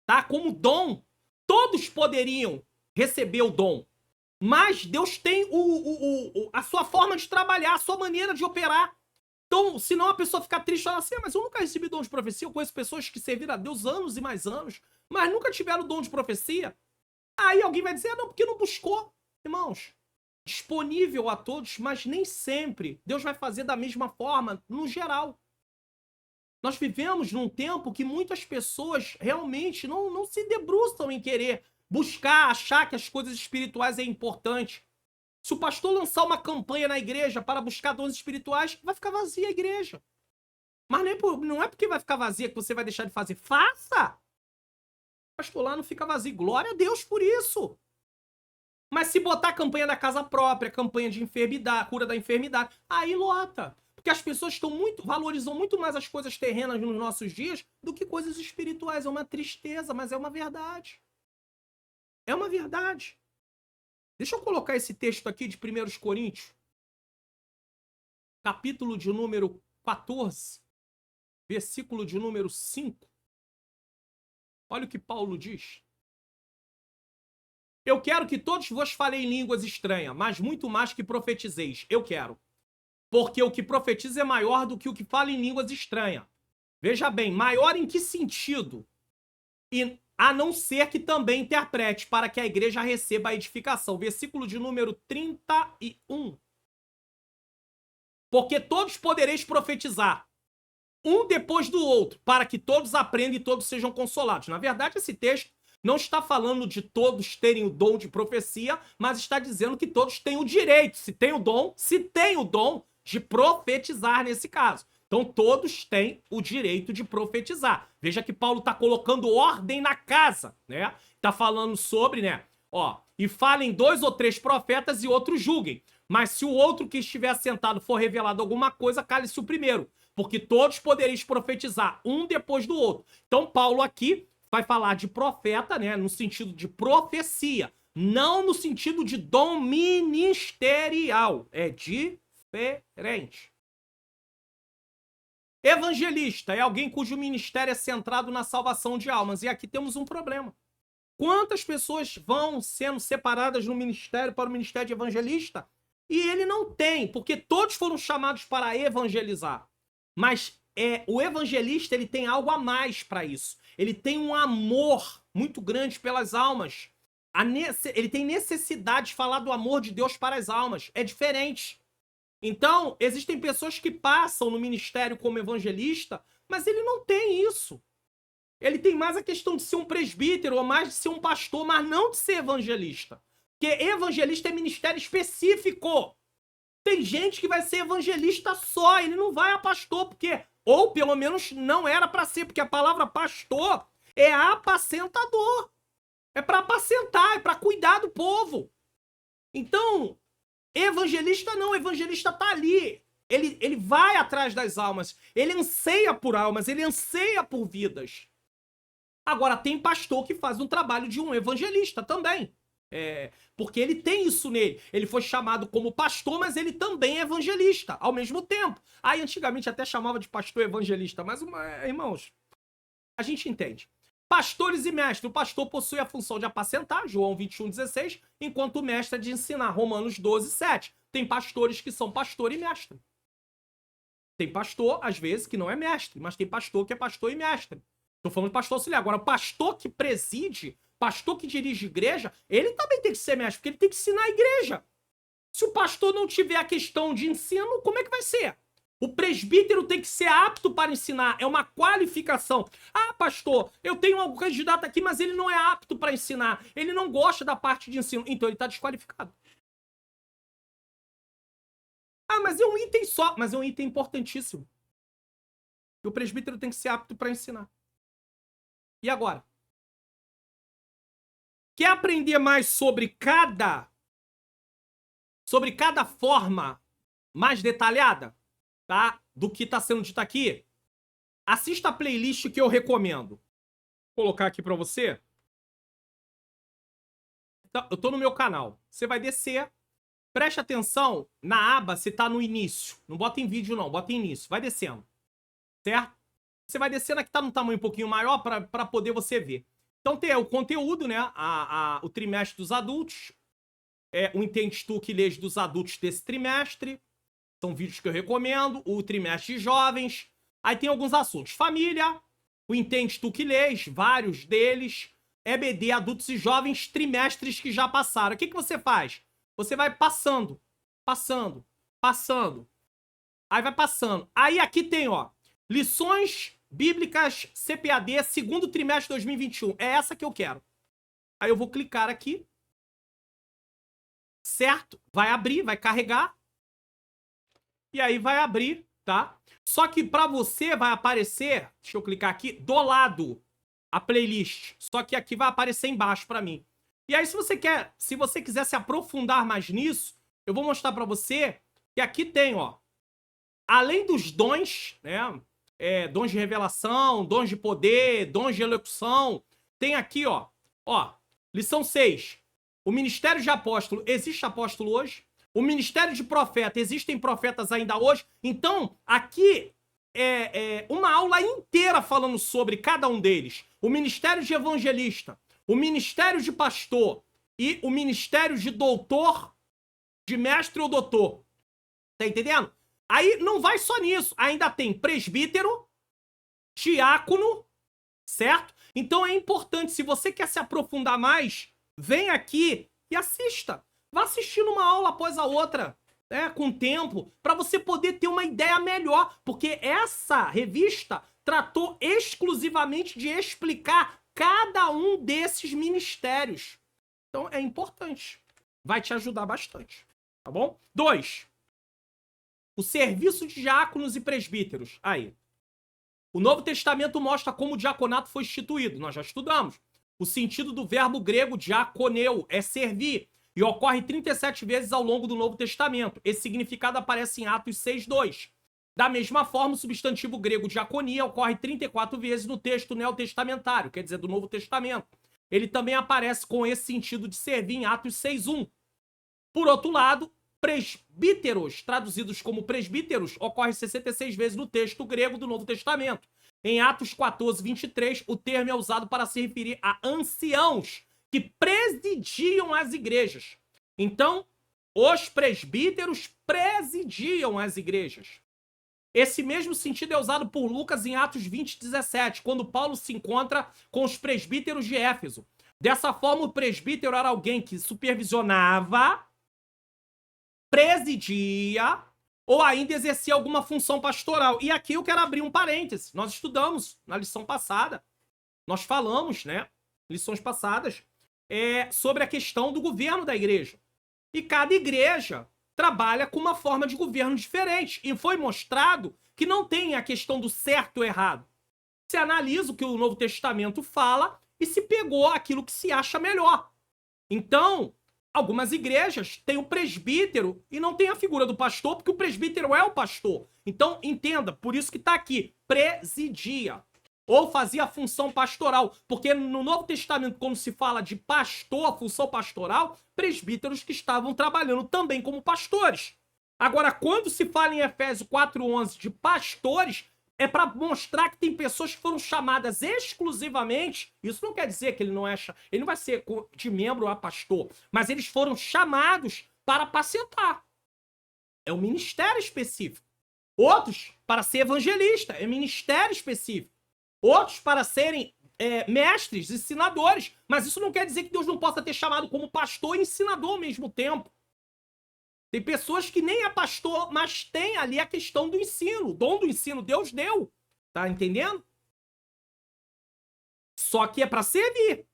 [SPEAKER 1] tá? Como dom, todos poderiam receber o dom. Mas Deus tem a sua forma de trabalhar, a sua maneira de operar. Então, senão a pessoa fica triste e fala assim, mas eu nunca recebi dom de profecia. Eu conheço pessoas que serviram a Deus anos e mais anos, mas nunca tiveram dom de profecia. Aí alguém vai dizer, não, porque não buscou. Irmãos, disponível a todos, mas nem sempre Deus vai fazer da mesma forma, no geral. Nós vivemos num tempo que muitas pessoas realmente não se debruçam em querer buscar, achar que as coisas espirituais é importante. Se o pastor lançar uma campanha na igreja para buscar dons espirituais, vai ficar vazia a igreja. Mas não é porque vai ficar vazia que você vai deixar de fazer. Faça! O pastor lá não fica vazio. Glória a Deus por isso! Mas se botar campanha da casa própria, campanha de enfermidade, cura da enfermidade, aí lota. Porque as pessoas valorizam muito mais as coisas terrenas nos nossos dias do que coisas espirituais. É uma tristeza, mas é uma verdade. É uma verdade. Deixa eu colocar esse texto aqui de 1 Coríntios, capítulo de número 14, versículo de número 5. Olha o que Paulo diz. Eu quero que todos vos falem línguas estranhas, mas muito mais que profetizeis. Eu quero. Porque o que profetiza é maior do que o que fala em línguas estranhas. Veja bem, maior em que sentido? E a não ser que também interprete para que a igreja receba a edificação. Versículo de número 31. Porque todos podereis profetizar, um depois do outro, para que todos aprendam e todos sejam consolados. Na verdade, esse texto não está falando de todos terem o dom de profecia, mas está dizendo que todos têm o direito, se tem o dom de profetizar nesse caso. Então todos têm o direito de profetizar. Veja que Paulo está colocando ordem na casa, né? Está falando sobre, né? Ó, e falem 2 ou 3 profetas e outros julguem. Mas se o outro que estiver sentado for revelado alguma coisa, cale-se o primeiro. Porque todos podereis profetizar, um depois do outro. Então Paulo aqui vai falar de profeta, né? No sentido de profecia. Não no sentido de dom ministerial. É diferente. Evangelista é alguém cujo ministério é centrado na salvação de almas. E aqui temos um problema. Quantas pessoas vão sendo separadas no ministério para o ministério de evangelista? E ele não tem, porque todos foram chamados para evangelizar. Mas o evangelista, ele tem algo a mais para isso. Ele tem um amor muito grande pelas almas. Ele tem necessidade de falar do amor de Deus para as almas. É diferente. Então, existem pessoas que passam no ministério como evangelista, mas ele não tem isso. Ele tem mais a questão de ser um presbítero ou mais de ser um pastor, mas não de ser evangelista. Porque evangelista é ministério específico. Tem gente que vai ser evangelista só, ele não vai a pastor, porque... Ou, pelo menos, não era para ser, porque a palavra pastor é apacentador. É para apacentar, é para cuidar do povo. Então... Evangelista não, evangelista tá ali. Ele vai atrás das almas. Ele anseia por almas, ele anseia por vidas. Agora, tem pastor que faz um trabalho de um evangelista também. Porque ele tem isso nele. Ele foi chamado como pastor, mas ele também é evangelista, ao mesmo tempo. Aí, antigamente, até chamava de pastor evangelista, mas, irmãos, a gente entende. Pastores e mestres. O pastor possui a função de apacentar, João 21:16, enquanto o mestre é de ensinar, Romanos 12:7. Tem pastores que são pastor e mestre. Tem pastor, às vezes, que não é mestre, mas tem pastor que é pastor e mestre. Estou falando de pastor auxiliar. Agora, pastor que preside, pastor que dirige igreja, ele também tem que ser mestre, porque ele tem que ensinar a igreja. Se o pastor não tiver a questão de ensino, como é que vai ser? O presbítero tem que ser apto para ensinar. É uma qualificação. Ah, pastor, eu tenho um candidato aqui, mas ele não é apto para ensinar. Ele não gosta da parte de ensino. Então ele está desqualificado. Ah, mas é um item só. Mas é um item importantíssimo. E o presbítero tem que ser apto para ensinar. E agora? Quer aprender mais sobre cada forma mais detalhada? Tá? Do que está sendo dito aqui, assista a playlist que eu recomendo. Vou colocar aqui para você. Então, eu tô no meu canal. Você vai descer. Preste atenção na aba se tá no início. Não bota em vídeo não, bota em início. Vai descendo. Certo? Você vai descendo aqui, tá num tamanho um pouquinho maior para poder você ver. Então tem o conteúdo, né? O trimestre dos adultos. O Entende Tu que lês dos adultos desse trimestre. São vídeos que eu recomendo. O trimestre de jovens. Aí tem alguns assuntos. Família. O Entende Tu que lês. Vários deles. EBD, adultos e jovens, trimestres que já passaram. O que você faz? Você vai passando. Passando. Passando. Aí vai passando. Aí aqui tem, ó. Lições bíblicas CPAD, segundo trimestre de 2021. É essa que eu quero. Aí eu vou clicar aqui. Certo? Vai abrir, vai carregar. E aí vai abrir, tá? Só que pra você vai aparecer, deixa eu clicar aqui, do lado a playlist. Só que aqui vai aparecer embaixo pra mim. E aí se você quiser se aprofundar mais nisso, eu vou mostrar pra você que aqui tem, ó, além dos dons, né? Dons de revelação, dons de poder, dons de elocução, tem aqui, ó, lição 6. O ministério de apóstolo, existe apóstolo hoje? O ministério de profeta, existem profetas ainda hoje? Então, aqui é uma aula inteira falando sobre cada um deles. O ministério de evangelista, o ministério de pastor e o ministério de doutor, de mestre ou doutor. Tá entendendo? Aí não vai só nisso. Ainda tem presbítero, diácono, certo? Então é importante, se você quer se aprofundar mais, vem aqui e assista. Vá assistindo uma aula após a outra, né, com tempo, para você poder ter uma ideia melhor. Porque essa revista tratou exclusivamente de explicar cada um desses ministérios. Então é importante. Vai te ajudar bastante. Tá bom? 2. O serviço de diáconos e presbíteros. Aí. O Novo Testamento mostra como o diaconato foi instituído. Nós já estudamos. O sentido do verbo grego diaconeu é servir. E ocorre 37 vezes ao longo do Novo Testamento. Esse significado aparece em Atos 6:2. Da mesma forma, o substantivo grego diaconia ocorre 34 vezes no texto neotestamentário, quer dizer, do Novo Testamento. Ele também aparece com esse sentido de servir em Atos 6:1. Por outro lado, presbíteros, traduzidos como presbíteros, ocorre 66 vezes no texto grego do Novo Testamento. Em Atos 14:23, o termo é usado para se referir a anciãos que presidiam as igrejas. Então, os presbíteros presidiam as igrejas. Esse mesmo sentido é usado por Lucas em Atos 20:17, quando Paulo se encontra com os presbíteros de Éfeso. Dessa forma, o presbítero era alguém que supervisionava, presidia ou ainda exercia alguma função pastoral. E aqui eu quero abrir um parêntese. Nós estudamos na lição passada, nós falamos, né, lições passadas, sobre a questão do governo da igreja. E cada igreja trabalha com uma forma de governo diferente. E foi mostrado que não tem a questão do certo ou errado. Se analisa o que o Novo Testamento fala e se pegou aquilo que se acha melhor. Então, algumas igrejas têm o presbítero e não tem a figura do pastor, porque o presbítero é o pastor. Então, entenda, por isso que está aqui, presidia. Ou fazia a função pastoral. Porque no Novo Testamento, quando se fala de pastor, função pastoral, presbíteros que estavam trabalhando também como pastores. Agora, quando se fala em Efésios 4:11 de pastores, é para mostrar que tem pessoas que foram chamadas exclusivamente. Isso não quer dizer que ele não vai ser de membro a pastor, mas eles foram chamados para apacentar. É um ministério específico. Outros para ser evangelista, é ministério específico. Outros para serem mestres, ensinadores. Mas isso não quer dizer que Deus não possa ter chamado como pastor e ensinador ao mesmo tempo. Tem pessoas que nem é pastor, mas tem ali a questão do ensino. O dom do ensino Deus deu. Tá entendendo? Só que é para servir.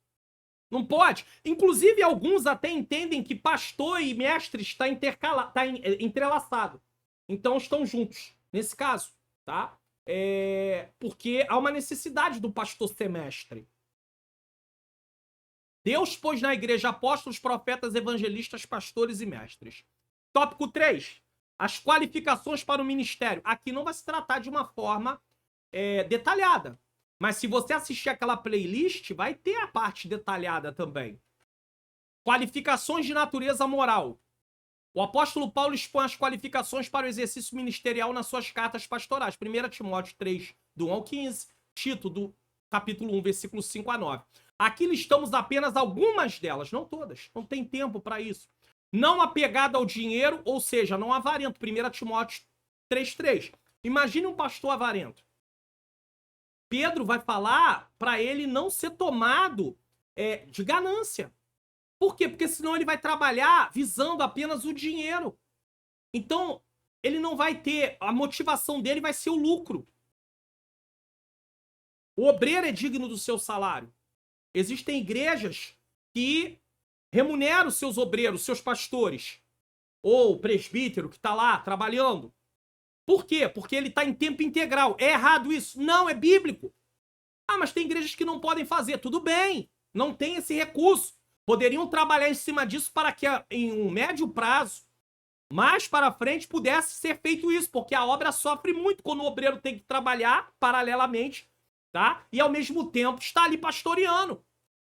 [SPEAKER 1] Não pode. Inclusive, alguns até entendem que pastor e mestre está entrelaçado. Então, estão juntos. Nesse caso, tá? Porque há uma necessidade do pastor ser mestre. Deus pôs na igreja apóstolos, profetas, evangelistas, pastores e mestres. Tópico 3. As qualificações para o ministério. Aqui não vai se tratar de uma forma detalhada. Mas se você assistir aquela playlist, vai ter a parte detalhada também. Qualificações de natureza moral. O apóstolo Paulo expõe as qualificações para o exercício ministerial nas suas cartas pastorais. 1 Timóteo 3, do 1 ao 15. Tito, do capítulo 1, versículo 5 a 9. Aqui listamos apenas algumas delas, não todas. Não tem tempo para isso. Não apegado ao dinheiro, ou seja, não avarento. 1 Timóteo 3:3. Imagine um pastor avarento. Pedro vai falar para ele não ser tomado de ganância. Por quê? Porque senão ele vai trabalhar visando apenas o dinheiro. Então, ele não vai ter... A motivação dele vai ser o lucro. O obreiro é digno do seu salário. Existem igrejas que remuneram seus obreiros, seus pastores. Ou o presbítero que está lá trabalhando. Por quê? Porque ele está em tempo integral. É errado isso? Não, é bíblico. Ah, mas tem igrejas que não podem fazer. Tudo bem. Não tem esse recurso. Poderiam trabalhar em cima disso para que, em um médio prazo, mais para frente, pudesse ser feito isso, porque a obra sofre muito quando o obreiro tem que trabalhar paralelamente, tá? E, ao mesmo tempo, está ali pastoreando.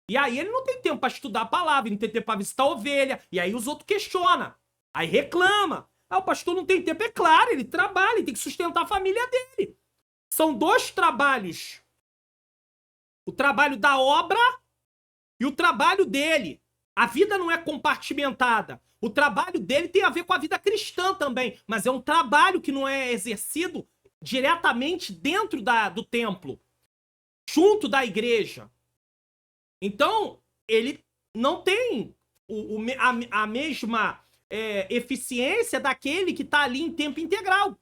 [SPEAKER 1] E aí ele não tem tempo para estudar a palavra, não tem tempo para visitar a ovelha, e aí os outros questionam, aí reclama. Ah, o pastor não tem tempo. É claro, ele trabalha, ele tem que sustentar a família dele. São dois trabalhos. O trabalho da obra e o trabalho dele. A vida não é compartimentada. O trabalho dele tem a ver com a vida cristã também, mas é um trabalho que não é exercido diretamente dentro do templo, junto da igreja. Então, ele não tem a mesma eficiência daquele que está ali em tempo integral.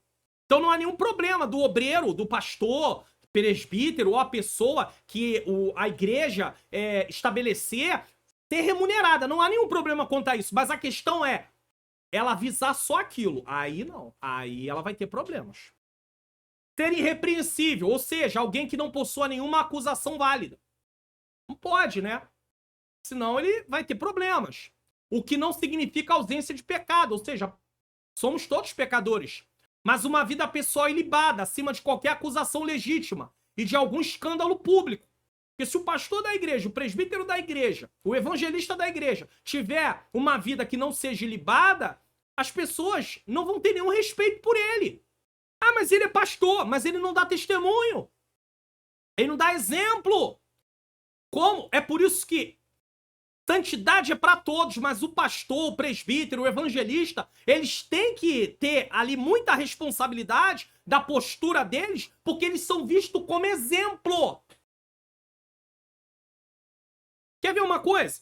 [SPEAKER 1] Então não há nenhum problema do obreiro, do pastor, presbítero ou a pessoa que a igreja estabelecer ser remunerada. Não há nenhum problema quanto a isso. Mas a questão é ela visar só aquilo. Aí não. Aí ela vai ter problemas. Ser irrepreensível, ou seja, alguém que não possua nenhuma acusação válida. Não pode, né? Senão ele vai ter problemas. O que não significa ausência de pecado, ou seja, somos todos pecadores. Mas uma vida pessoal ilibada, acima de qualquer acusação legítima e de algum escândalo público. Porque se o pastor da igreja, o presbítero da igreja, o evangelista da igreja tiver uma vida que não seja ilibada, as pessoas não vão ter nenhum respeito por ele. Ah, mas ele é pastor, mas ele não dá testemunho. Ele não dá exemplo. Como? É por isso que santidade é para todos, mas o pastor, o presbítero, o evangelista, eles têm que ter ali muita responsabilidade da postura deles, porque eles são vistos como exemplo. Quer ver uma coisa?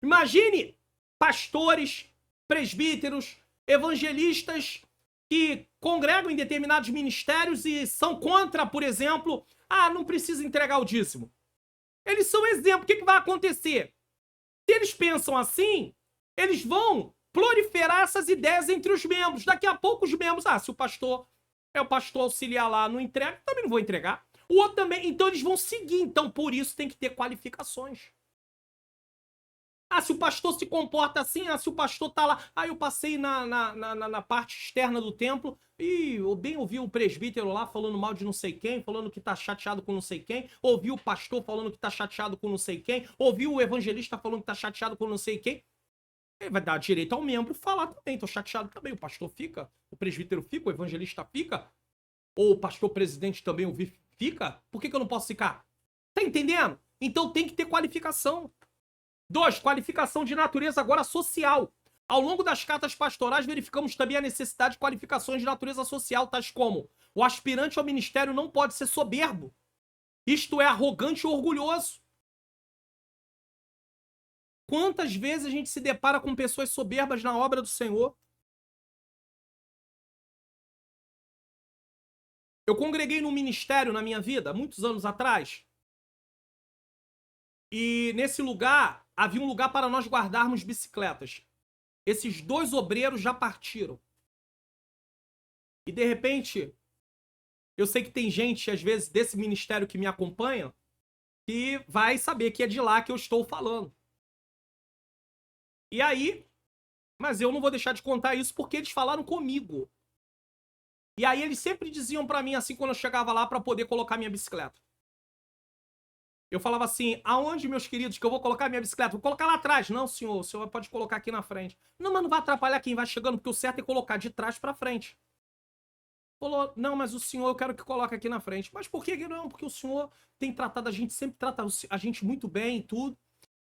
[SPEAKER 1] Imagine pastores, presbíteros, evangelistas que congregam em determinados ministérios e são contra, por exemplo, não precisa entregar o dízimo. Eles são exemplo. O que vai acontecer? Se eles pensam assim, eles vão proliferar essas ideias entre os membros. Daqui a pouco os membros, se o pastor é o pastor auxiliar lá, não entrega, também não vou entregar. O outro também, então eles vão seguir. Então, por isso, tem que ter qualificações. Se o pastor se comporta assim, se o pastor tá lá... eu passei na parte externa do templo e eu bem ouvi o presbítero lá falando mal de não sei quem, falando que tá chateado com não sei quem, ouvi o pastor falando que tá chateado com não sei quem, ouvi o evangelista falando que tá chateado com não sei quem. Ele vai dar direito ao membro falar também, tô chateado também. O pastor fica, o presbítero fica, o evangelista fica, ou o pastor presidente também fica. Por que eu não posso ficar? Tá entendendo? Então tem que ter qualificação. 2, qualificação de natureza agora social. Ao longo das cartas pastorais, verificamos também a necessidade de qualificações de natureza social, tais como: o aspirante ao ministério não pode ser soberbo, isto é, arrogante ou orgulhoso. Quantas vezes a gente se depara com pessoas soberbas na obra do Senhor? Eu congreguei num ministério na minha vida, muitos anos atrás, e nesse lugar havia um lugar para nós guardarmos bicicletas. Esses 2 obreiros já partiram. E de repente, eu sei que tem gente, às vezes, desse ministério que me acompanha, que vai saber que é de lá que eu estou falando. E aí, mas eu não vou deixar de contar isso porque eles falaram comigo. E aí eles sempre diziam pra mim assim, quando eu chegava lá pra poder colocar minha bicicleta. Eu falava assim: aonde, meus queridos, que eu vou colocar minha bicicleta? Vou colocar lá atrás. Não, senhor, o senhor pode colocar aqui na frente. Não, mas não vai atrapalhar quem vai chegando, porque o certo é colocar de trás pra frente. Falou: não, mas o senhor eu quero que coloque aqui na frente. Mas por que não? Porque o senhor tem tratado a gente, sempre trata a gente muito bem e tudo.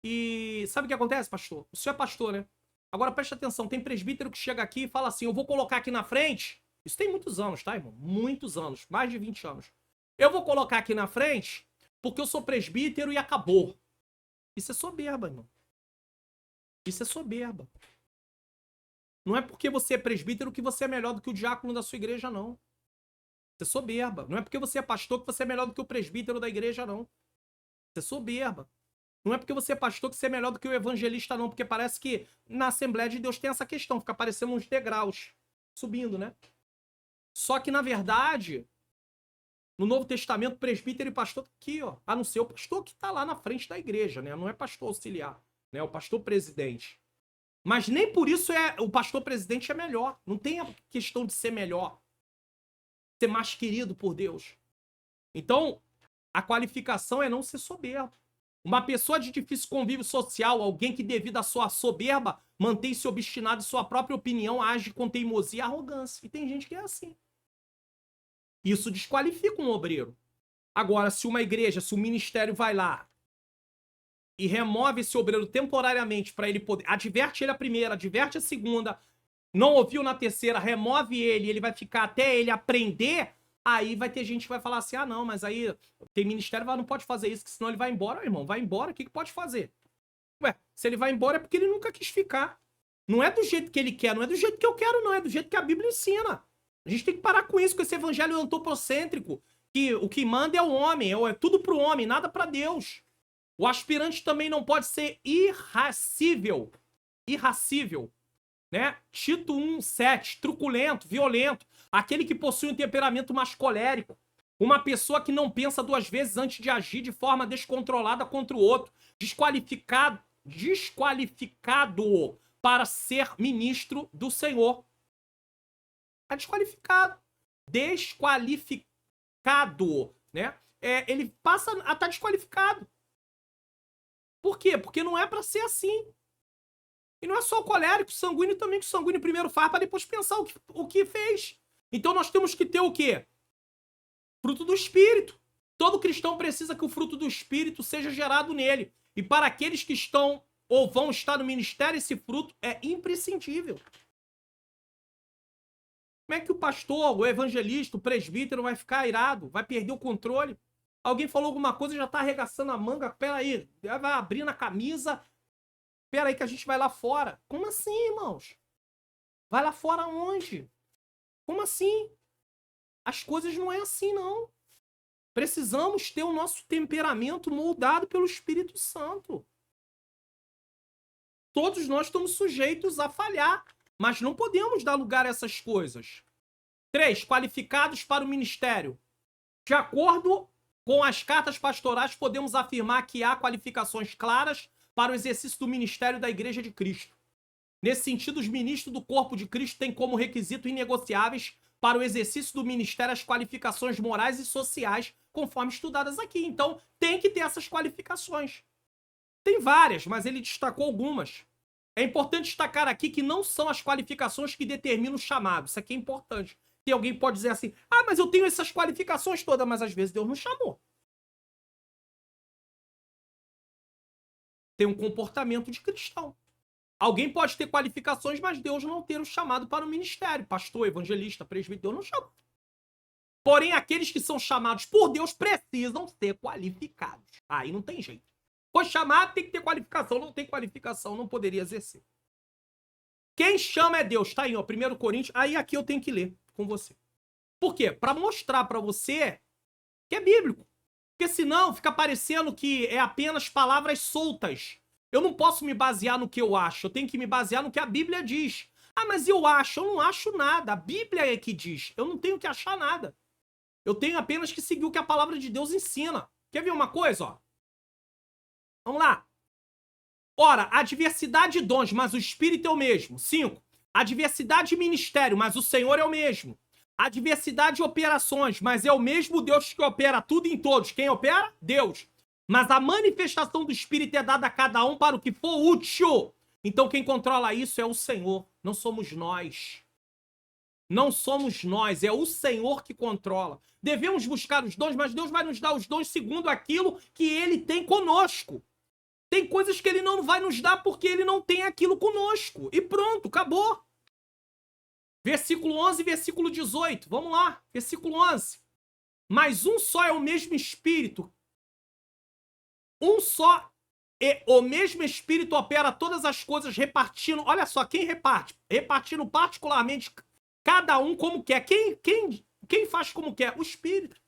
[SPEAKER 1] E sabe o que acontece, pastor? O senhor é pastor, né? Agora preste atenção, tem presbítero que chega aqui e fala assim: eu vou colocar aqui na frente. Isso tem muitos anos, tá, irmão? Muitos anos, mais de 20 anos. Eu vou colocar aqui na frente porque eu sou presbítero e acabou. Isso é soberba, irmão. Isso é soberba. Não é porque você é presbítero que você é melhor do que o diácono da sua igreja, não. Isso é soberba. Não é porque você é pastor que você é melhor do que o presbítero da igreja, não. Isso é soberba. Não é porque você é pastor que você é melhor do que o evangelista, não. Porque parece que na Assembleia de Deus tem essa questão. Fica aparecendo uns degraus. Subindo, né? Só que, na verdade, no Novo Testamento, presbítero e pastor aqui, ó. A não ser o pastor que tá lá na frente da igreja, né? Não é pastor auxiliar, né? É o pastor presidente. Mas nem por isso o pastor presidente é melhor. Não tem a questão de ser melhor. Ser mais querido por Deus. Então, a qualificação é não ser soberbo. Uma pessoa de difícil convívio social, alguém que devido à sua soberba mantém-se obstinado em sua própria opinião, age com teimosia e arrogância. E tem gente que é assim. Isso desqualifica um obreiro. Agora, se uma igreja, se o ministério vai lá e remove esse obreiro temporariamente para ele poder... Adverte ele a primeira, adverte a segunda, não ouviu na terceira, remove ele vai ficar até ele aprender, aí vai ter gente que vai falar assim, ah não, mas aí tem ministério, não pode fazer isso, que senão ele vai embora, irmão, vai embora, o que pode fazer? Ué, se ele vai embora é porque ele nunca quis ficar. Não é do jeito que ele quer, não é do jeito que eu quero, não, é do jeito que a Bíblia ensina. A gente tem que parar com isso, com esse evangelho antropocêntrico, que o que manda é o homem, é tudo pro homem, nada pra Deus. O aspirante também não pode ser irracível, né? Tito 1:7, truculento, violento, aquele que possui um temperamento mais colérico, uma pessoa que não pensa duas vezes antes de agir de forma descontrolada contra o outro, desqualificado para ser ministro do Senhor. É desqualificado, né? Ele passa a estar desqualificado. Por quê? Porque não é para ser assim. E não é só o colérico, o sanguíneo também, que o sanguíneo primeiro faz para depois pensar o que fez. Então nós temos que ter o quê? Fruto do Espírito. Todo cristão precisa que o fruto do Espírito seja gerado nele. E para aqueles que estão ou vão estar no ministério, esse fruto é imprescindível. Como é que o pastor, o evangelista, o presbítero vai ficar irado? Vai perder o controle? Alguém falou alguma coisa e já tá arregaçando a manga? Peraí, vai abrindo a camisa. Peraí que a gente vai lá fora. Como assim, irmãos? Vai lá fora onde? Como assim? As coisas não é assim, não. Precisamos ter o nosso temperamento moldado pelo Espírito Santo. Todos nós estamos sujeitos a falhar, mas não podemos dar lugar a essas coisas. 3. Qualificados para o ministério. De acordo com as cartas pastorais, podemos afirmar que há qualificações claras para o exercício do ministério da Igreja de Cristo. Nesse sentido, os ministros do corpo de Cristo têm como requisito inegociáveis para o exercício do ministério as qualificações morais e sociais, conforme estudadas aqui. Então, tem que ter essas qualificações. Tem várias, mas ele destacou algumas. É importante destacar aqui que não são as qualificações que determinam o chamado. Isso aqui é importante. E alguém pode dizer assim, ah, mas eu tenho essas qualificações todas, mas às vezes Deus não chamou. Tem um comportamento de cristão. Alguém pode ter qualificações, mas Deus não ter o chamado para o ministério. Pastor, evangelista, presbítero, Deus não chamou. Porém, aqueles que são chamados por Deus precisam ser qualificados. Aí não tem jeito. Foi chamado, tem que ter qualificação. Não tem qualificação, não poderia exercer. Quem chama é Deus. Tá aí, ó, 1 Coríntios. Aí aqui eu tenho que ler com você. Por quê? Para mostrar para você que é bíblico. Porque senão fica parecendo que é apenas palavras soltas. Eu não posso me basear no que eu acho. Eu tenho que me basear no que a Bíblia diz. Ah, mas eu não acho nada. A Bíblia é que diz. Eu não tenho que achar nada. Eu tenho apenas que seguir o que a palavra de Deus ensina. Quer ver uma coisa, ó? Vamos lá. Ora, a diversidade de dons, mas o Espírito é o mesmo. 5. A diversidade de ministério, mas o Senhor é o mesmo. A diversidade de operações, mas é o mesmo Deus que opera tudo em todos. Quem opera? Deus. Mas a manifestação do Espírito é dada a cada um para o que for útil. Então quem controla isso é o Senhor, não somos nós. Não somos nós, é o Senhor que controla. Devemos buscar os dons, mas Deus vai nos dar os dons segundo aquilo que Ele tem conosco. Tem coisas que Ele não vai nos dar porque Ele não tem aquilo conosco. E pronto, acabou. Versículo 11 e versículo 18. Vamos lá, versículo 11. Mas um só é o mesmo Espírito. Um só e o mesmo Espírito opera todas as coisas repartindo. Olha só, quem reparte? Repartindo particularmente cada um como quer. Quem faz como quer? O Espírito.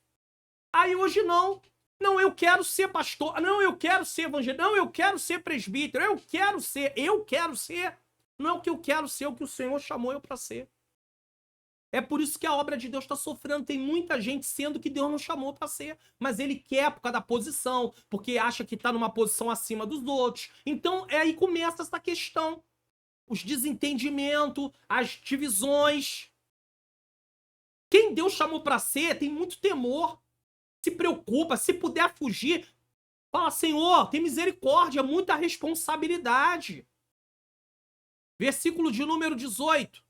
[SPEAKER 1] Aí hoje não. Não, eu quero ser pastor. Não, eu quero ser evangelista. Não, eu quero ser presbítero. Eu quero ser. Não é o que eu quero ser, é o que o Senhor chamou eu para ser. É por isso que a obra de Deus está sofrendo. Tem muita gente sendo que Deus não chamou para ser. Mas ele quer por causa da posição, porque acha que está numa posição acima dos outros. Então, aí começa essa questão. Os desentendimentos, as divisões. Quem Deus chamou para ser tem muito temor. Se preocupa, se puder fugir, fala, Senhor, tem misericórdia, muita responsabilidade. Versículo de número 18.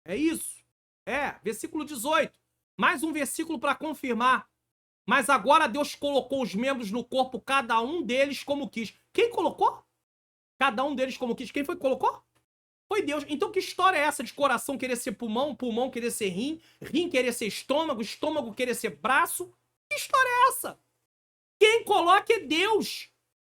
[SPEAKER 1] É isso. Versículo 18. Mais um versículo para confirmar. Mas agora Deus colocou os membros no corpo, cada um deles como quis. Quem colocou? Cada um deles como quis. Quem foi que colocou? Foi Deus. Então que história é essa de coração querer ser pulmão, pulmão querer ser rim, rim querer ser estômago, estômago querer ser braço? Que história é essa? Quem coloca é Deus.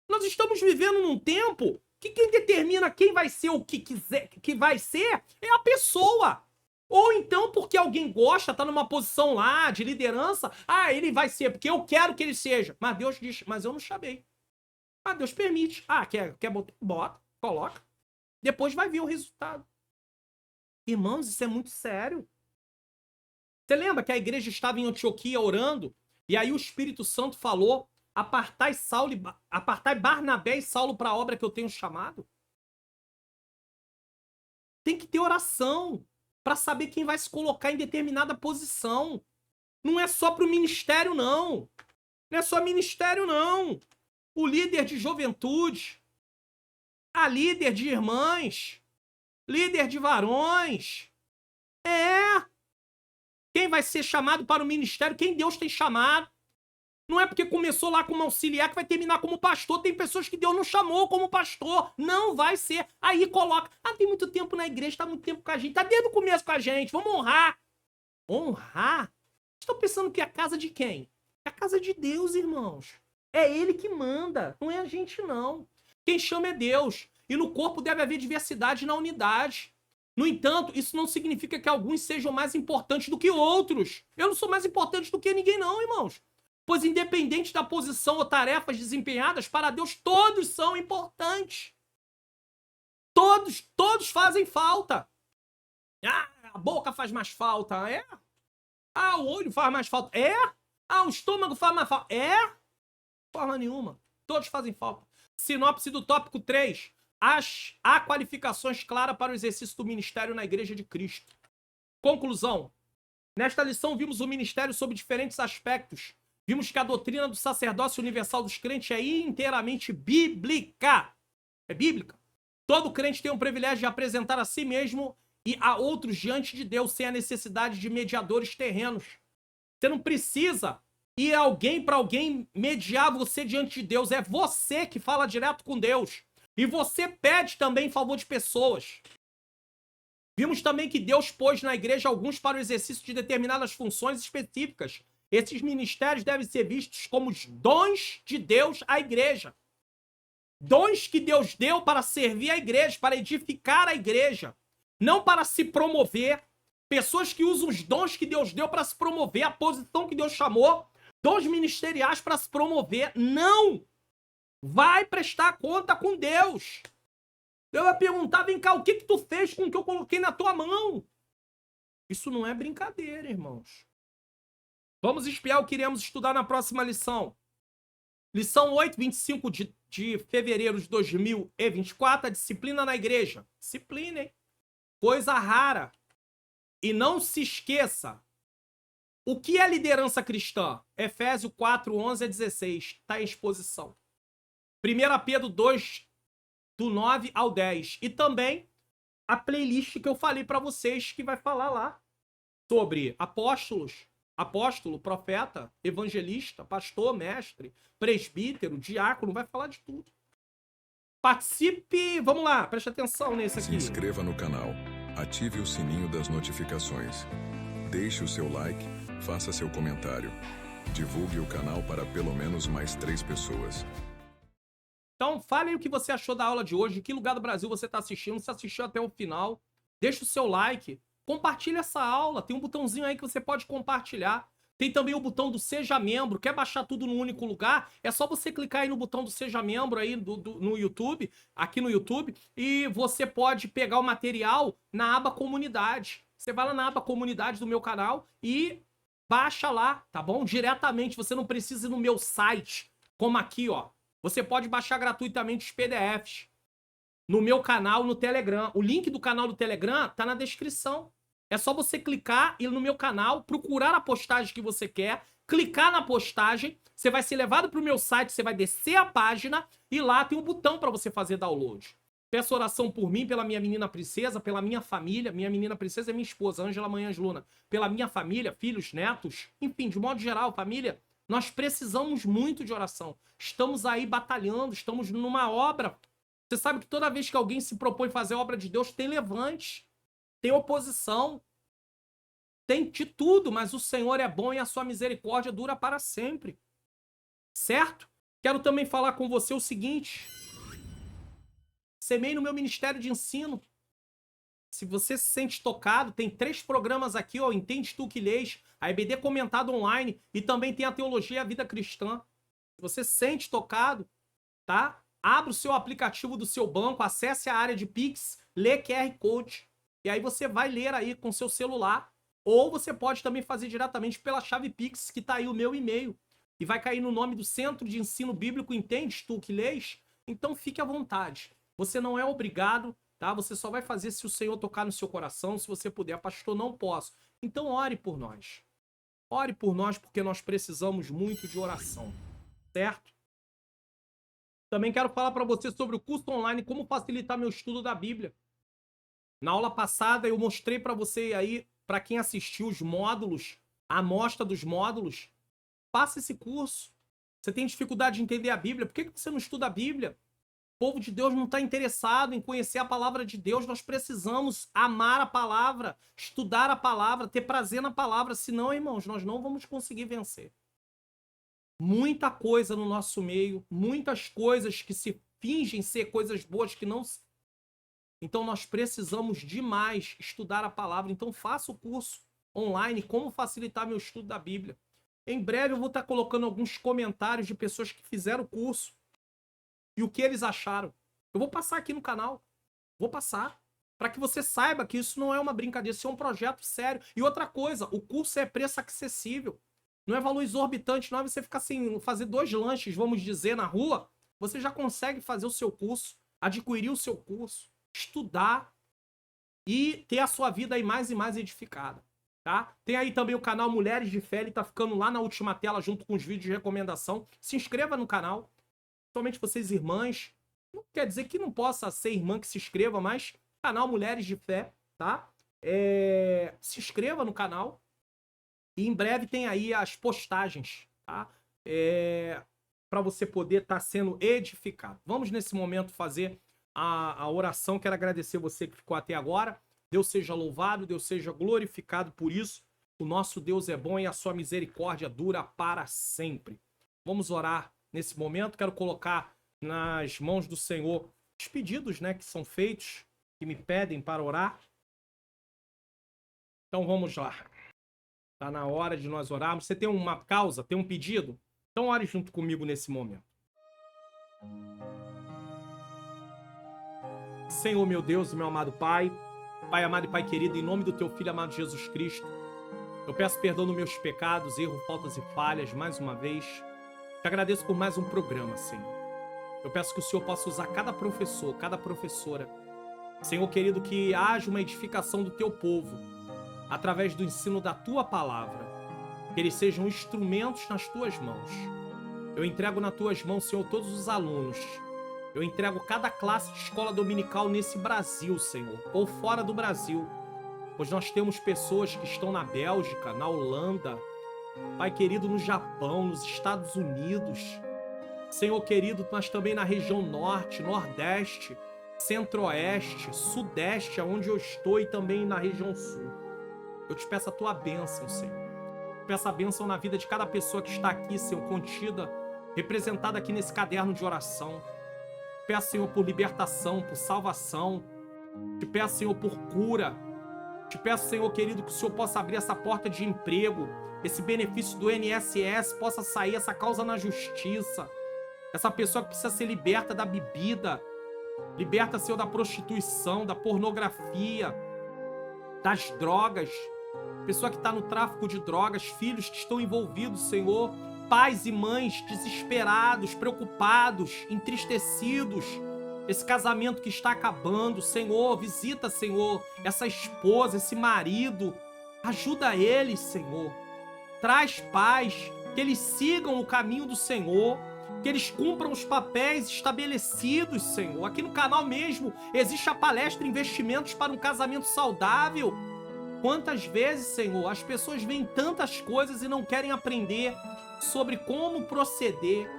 [SPEAKER 1] Nós estamos vivendo num tempo que quem determina quem vai ser o que quiser, que vai ser é a pessoa. Ou então porque alguém gosta, tá numa posição lá de liderança, ele vai ser, porque eu quero que ele seja. Mas Deus diz, mas eu não chamei. Deus permite. Quer botar? Bota, coloca. Depois vai ver o resultado. Irmãos, isso é muito sério. Você lembra que a igreja estava em Antioquia orando? E aí o Espírito Santo falou, apartai Barnabé e Saulo para a obra que eu tenho chamado? Tem que ter oração para saber quem vai se colocar em determinada posição. Não é só para o ministério, não. Não é só ministério, não. O líder de juventude, a líder de irmãs, líder de varões. Quem vai ser chamado para o ministério, quem Deus tem chamado. Não é porque começou lá como auxiliar que vai terminar como pastor. Tem pessoas que Deus não chamou como pastor. Não vai ser. Aí coloca. Tem muito tempo na igreja, tá muito tempo com a gente. Tá desde o começo com a gente. Vamos honrar. Honrar? Estão pensando que é a casa de quem? É a casa de Deus, irmãos. É Ele que manda. Não é a gente, não. Quem chama é Deus. E no corpo deve haver diversidade na unidade. No entanto, isso não significa que alguns sejam mais importantes do que outros. Eu não sou mais importante do que ninguém, não, irmãos. Pois independente da posição ou tarefas desempenhadas, para Deus todos são importantes. Todos fazem falta. A boca faz mais falta, é? O olho faz mais falta, é? O estômago faz mais falta, é? Forma nenhuma. Todos fazem falta. Sinopse do tópico 3. Há qualificações claras para o exercício do ministério na Igreja de Cristo. Conclusão. Nesta lição vimos o ministério sob diferentes aspectos. Vimos que a doutrina do sacerdócio universal dos crentes é inteiramente bíblica. É bíblica. Todo crente tem o privilégio de apresentar a si mesmo e a outros diante de Deus sem a necessidade de mediadores terrenos. Você não precisa ir para alguém mediar você diante de Deus. É você que fala direto com Deus. E você pede também em favor de pessoas. Vimos também que Deus pôs na igreja alguns para o exercício de determinadas funções específicas. Esses ministérios devem ser vistos como os dons de Deus à igreja. Dons que Deus deu para servir a igreja, para edificar a igreja. Não para se promover. Pessoas que usam os dons que Deus deu para se promover, a posição que Deus chamou, dons ministeriais para se promover. Não! Vai prestar conta com Deus. Deus vai perguntar, vem cá, o que tu fez com o que eu coloquei na tua mão? Isso não é brincadeira, irmãos. Vamos espiar o que iremos estudar na próxima lição. Lição 8, 25 de fevereiro de 2024, a disciplina na igreja. Disciplina, hein? Coisa rara. E não se esqueça, o que é liderança cristã? Efésios 4, 11 a 16, está em exposição. 1 Pedro 2, do 9 ao 10. E também a playlist que eu falei para vocês, que vai falar lá sobre apóstolo, profeta, evangelista, pastor, mestre, presbítero, diácono, vai falar de tudo. Participe, vamos lá, preste atenção nesse aqui.
[SPEAKER 2] Se inscreva no canal, ative o sininho das notificações, deixe o seu like, faça seu comentário, divulgue o canal para pelo menos mais 3 pessoas.
[SPEAKER 1] Então, fale aí o que você achou da aula de hoje, de que lugar do Brasil você está assistindo, se assistiu até o final, deixa o seu like, compartilha essa aula, tem um botãozinho aí que você pode compartilhar. Tem também o botão do Seja Membro, quer baixar tudo num único lugar? É só você clicar aí no botão do Seja Membro aí no YouTube, aqui no YouTube, e você pode pegar o material na aba Comunidade. Você vai lá na aba Comunidade do meu canal e baixa lá, tá bom? Diretamente, você não precisa ir no meu site, como aqui, ó. Você pode baixar gratuitamente os PDFs no meu canal no Telegram. O link do canal do Telegram tá na descrição. É só você clicar e ir no meu canal, procurar a postagem que você quer, clicar na postagem, você vai ser levado para o meu site, você vai descer a página e lá tem um botão para você fazer download. Peço oração por mim, pela minha menina princesa, pela minha família. Minha menina princesa é minha esposa, Ângela Manhãs Luna. Pela minha família, filhos, netos, enfim, de modo geral, família. Nós precisamos muito de oração. Estamos aí batalhando, estamos numa obra. Você sabe que toda vez que alguém se propõe fazer a obra de Deus, tem levante, tem oposição, tem de tudo, mas o Senhor é bom e a sua misericórdia dura para sempre. Certo? Quero também falar com você o seguinte. Semeie no meu ministério de ensino. Se você se sente tocado, tem 3 programas aqui, ó, Entende Tu Que Lês, a EBD Comentado Online, e também tem a Teologia e a Vida Cristã. Se você se sente tocado, tá? Abra o seu aplicativo do seu banco, acesse a área de Pix, lê QR Code, e aí você vai ler aí com seu celular, ou você pode também fazer diretamente pela chave Pix, que tá aí o meu e-mail, e vai cair no nome do Centro de Ensino Bíblico Entende Tu Que Lês. Então fique à vontade. Você não é obrigado, tá? Você só vai fazer se o Senhor tocar no seu coração, se você puder. Pastor, não posso. Então ore por nós. Ore por nós, porque nós precisamos muito de oração, certo? Também quero falar para você sobre o curso online, como facilitar meu estudo da Bíblia. Na aula passada eu mostrei para você aí, para quem assistiu os módulos, a amostra dos módulos. Faça esse curso. Você tem dificuldade de entender a Bíblia? Por que você não estuda a Bíblia? O povo de Deus não está interessado em conhecer a palavra de Deus. Nós precisamos amar a palavra, estudar a palavra, ter prazer na palavra. Senão, irmãos, nós não vamos conseguir vencer. Muita coisa no nosso meio, muitas coisas que se fingem ser coisas boas que não... Então nós precisamos demais estudar a palavra. Então faça o curso online, como facilitar meu estudo da Bíblia. Em breve eu vou estar colocando alguns comentários de pessoas que fizeram o curso e o que eles acharam. Eu vou passar aqui no canal. Vou passar. Para que você saiba que isso não é uma brincadeira, isso é um projeto sério. E outra coisa, o curso é preço acessível. Não é valor exorbitante, não é você ficar sem fazer 2 lanches, vamos dizer, na rua. Você já consegue fazer o seu curso, adquirir o seu curso, estudar e ter a sua vida aí mais e mais edificada. Tá? Tem aí também o canal Mulheres de Fé, ele tá ficando lá na última tela junto com os vídeos de recomendação. Se inscreva no canal, somente vocês irmãs. Não quer dizer que não possa ser irmã que se inscreva, mas canal Mulheres de Fé, tá? Se inscreva no canal. E em breve tem aí as postagens, tá? Para você poder estar sendo edificado. Vamos nesse momento fazer a oração. Quero agradecer você que ficou até agora. Deus seja louvado, Deus seja glorificado por isso. O nosso Deus é bom e a sua misericórdia dura para sempre. Vamos orar nesse momento. Quero colocar nas mãos do Senhor os pedidos, né, que são feitos, que me pedem para orar. Então vamos lá. Está na hora de nós orarmos. Você tem uma causa, tem um pedido? Então ore junto comigo nesse momento. Senhor, meu Deus, meu amado Pai, Pai amado e Pai querido, em nome do Teu Filho amado Jesus Cristo, eu peço perdão dos meus pecados, erros, faltas e falhas, mais uma vez. Te agradeço por mais um programa, Senhor. Eu peço que o Senhor possa usar cada professor, cada professora. Senhor querido, que haja uma edificação do Teu povo, através do ensino da Tua Palavra. Que eles sejam instrumentos nas Tuas mãos. Eu entrego nas Tuas mãos, Senhor, todos os alunos. Eu entrego cada classe de escola dominical nesse Brasil, Senhor, ou fora do Brasil. Pois nós temos pessoas que estão na Bélgica, na Holanda, Pai querido, no Japão, nos Estados Unidos. Senhor querido, nós também na região Norte, Nordeste, Centro-Oeste, Sudeste, onde eu estou, e também na região Sul. Eu te peço a Tua bênção, Senhor. Eu peço a bênção na vida de cada pessoa que está aqui, Senhor, contida, representada aqui nesse caderno de oração. Peço, Senhor, por libertação, por salvação. Te peço, Senhor, por cura. Te peço, Senhor querido, que o Senhor possa abrir essa porta de emprego, esse benefício do INSS possa sair, essa causa na justiça. Essa pessoa que precisa ser liberta da bebida. Liberta, Senhor, da prostituição, da pornografia, das drogas. Pessoa que está no tráfico de drogas, filhos que estão envolvidos, Senhor. Pais e mães desesperados, preocupados, entristecidos. Esse casamento que está acabando, Senhor, visita, Senhor, essa esposa, esse marido. Ajuda eles, Senhor. Traz paz, que eles sigam o caminho do Senhor, que eles cumpram os papéis estabelecidos, Senhor. Aqui no canal mesmo existe a palestra Investimentos para um Casamento Saudável. Quantas vezes, Senhor, as pessoas veem tantas coisas e não querem aprender. sobre como proceder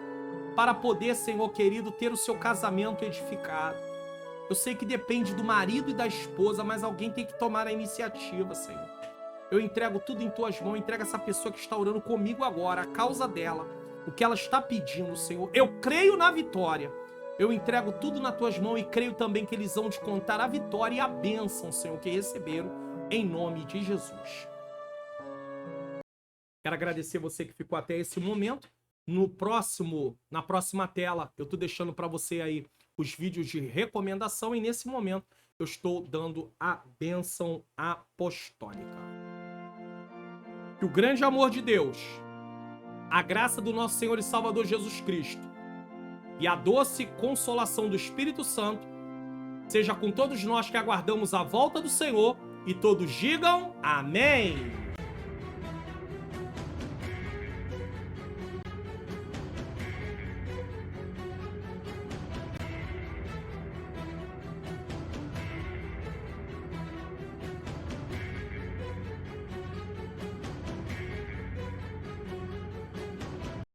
[SPEAKER 1] para poder, Senhor querido, ter o seu casamento edificado. Eu sei que depende do marido e da esposa, mas alguém tem que tomar a iniciativa, Senhor. Eu entrego tudo em tuas mãos, entrego essa pessoa que está orando comigo agora, a causa dela, o que ela está pedindo, Senhor. Eu creio na vitória. Eu entrego tudo nas tuas mãos e creio também que eles vão te contar a vitória e a bênção, Senhor, que receberam, em nome de Jesus. Quero agradecer você que ficou até esse momento. Na próxima tela, eu estou deixando para você aí os vídeos de recomendação e nesse momento eu estou dando a bênção apostólica. Que o grande amor de Deus, a graça do nosso Senhor e Salvador Jesus Cristo e a doce consolação do Espírito Santo seja com todos nós que aguardamos a volta do Senhor e todos digam amém.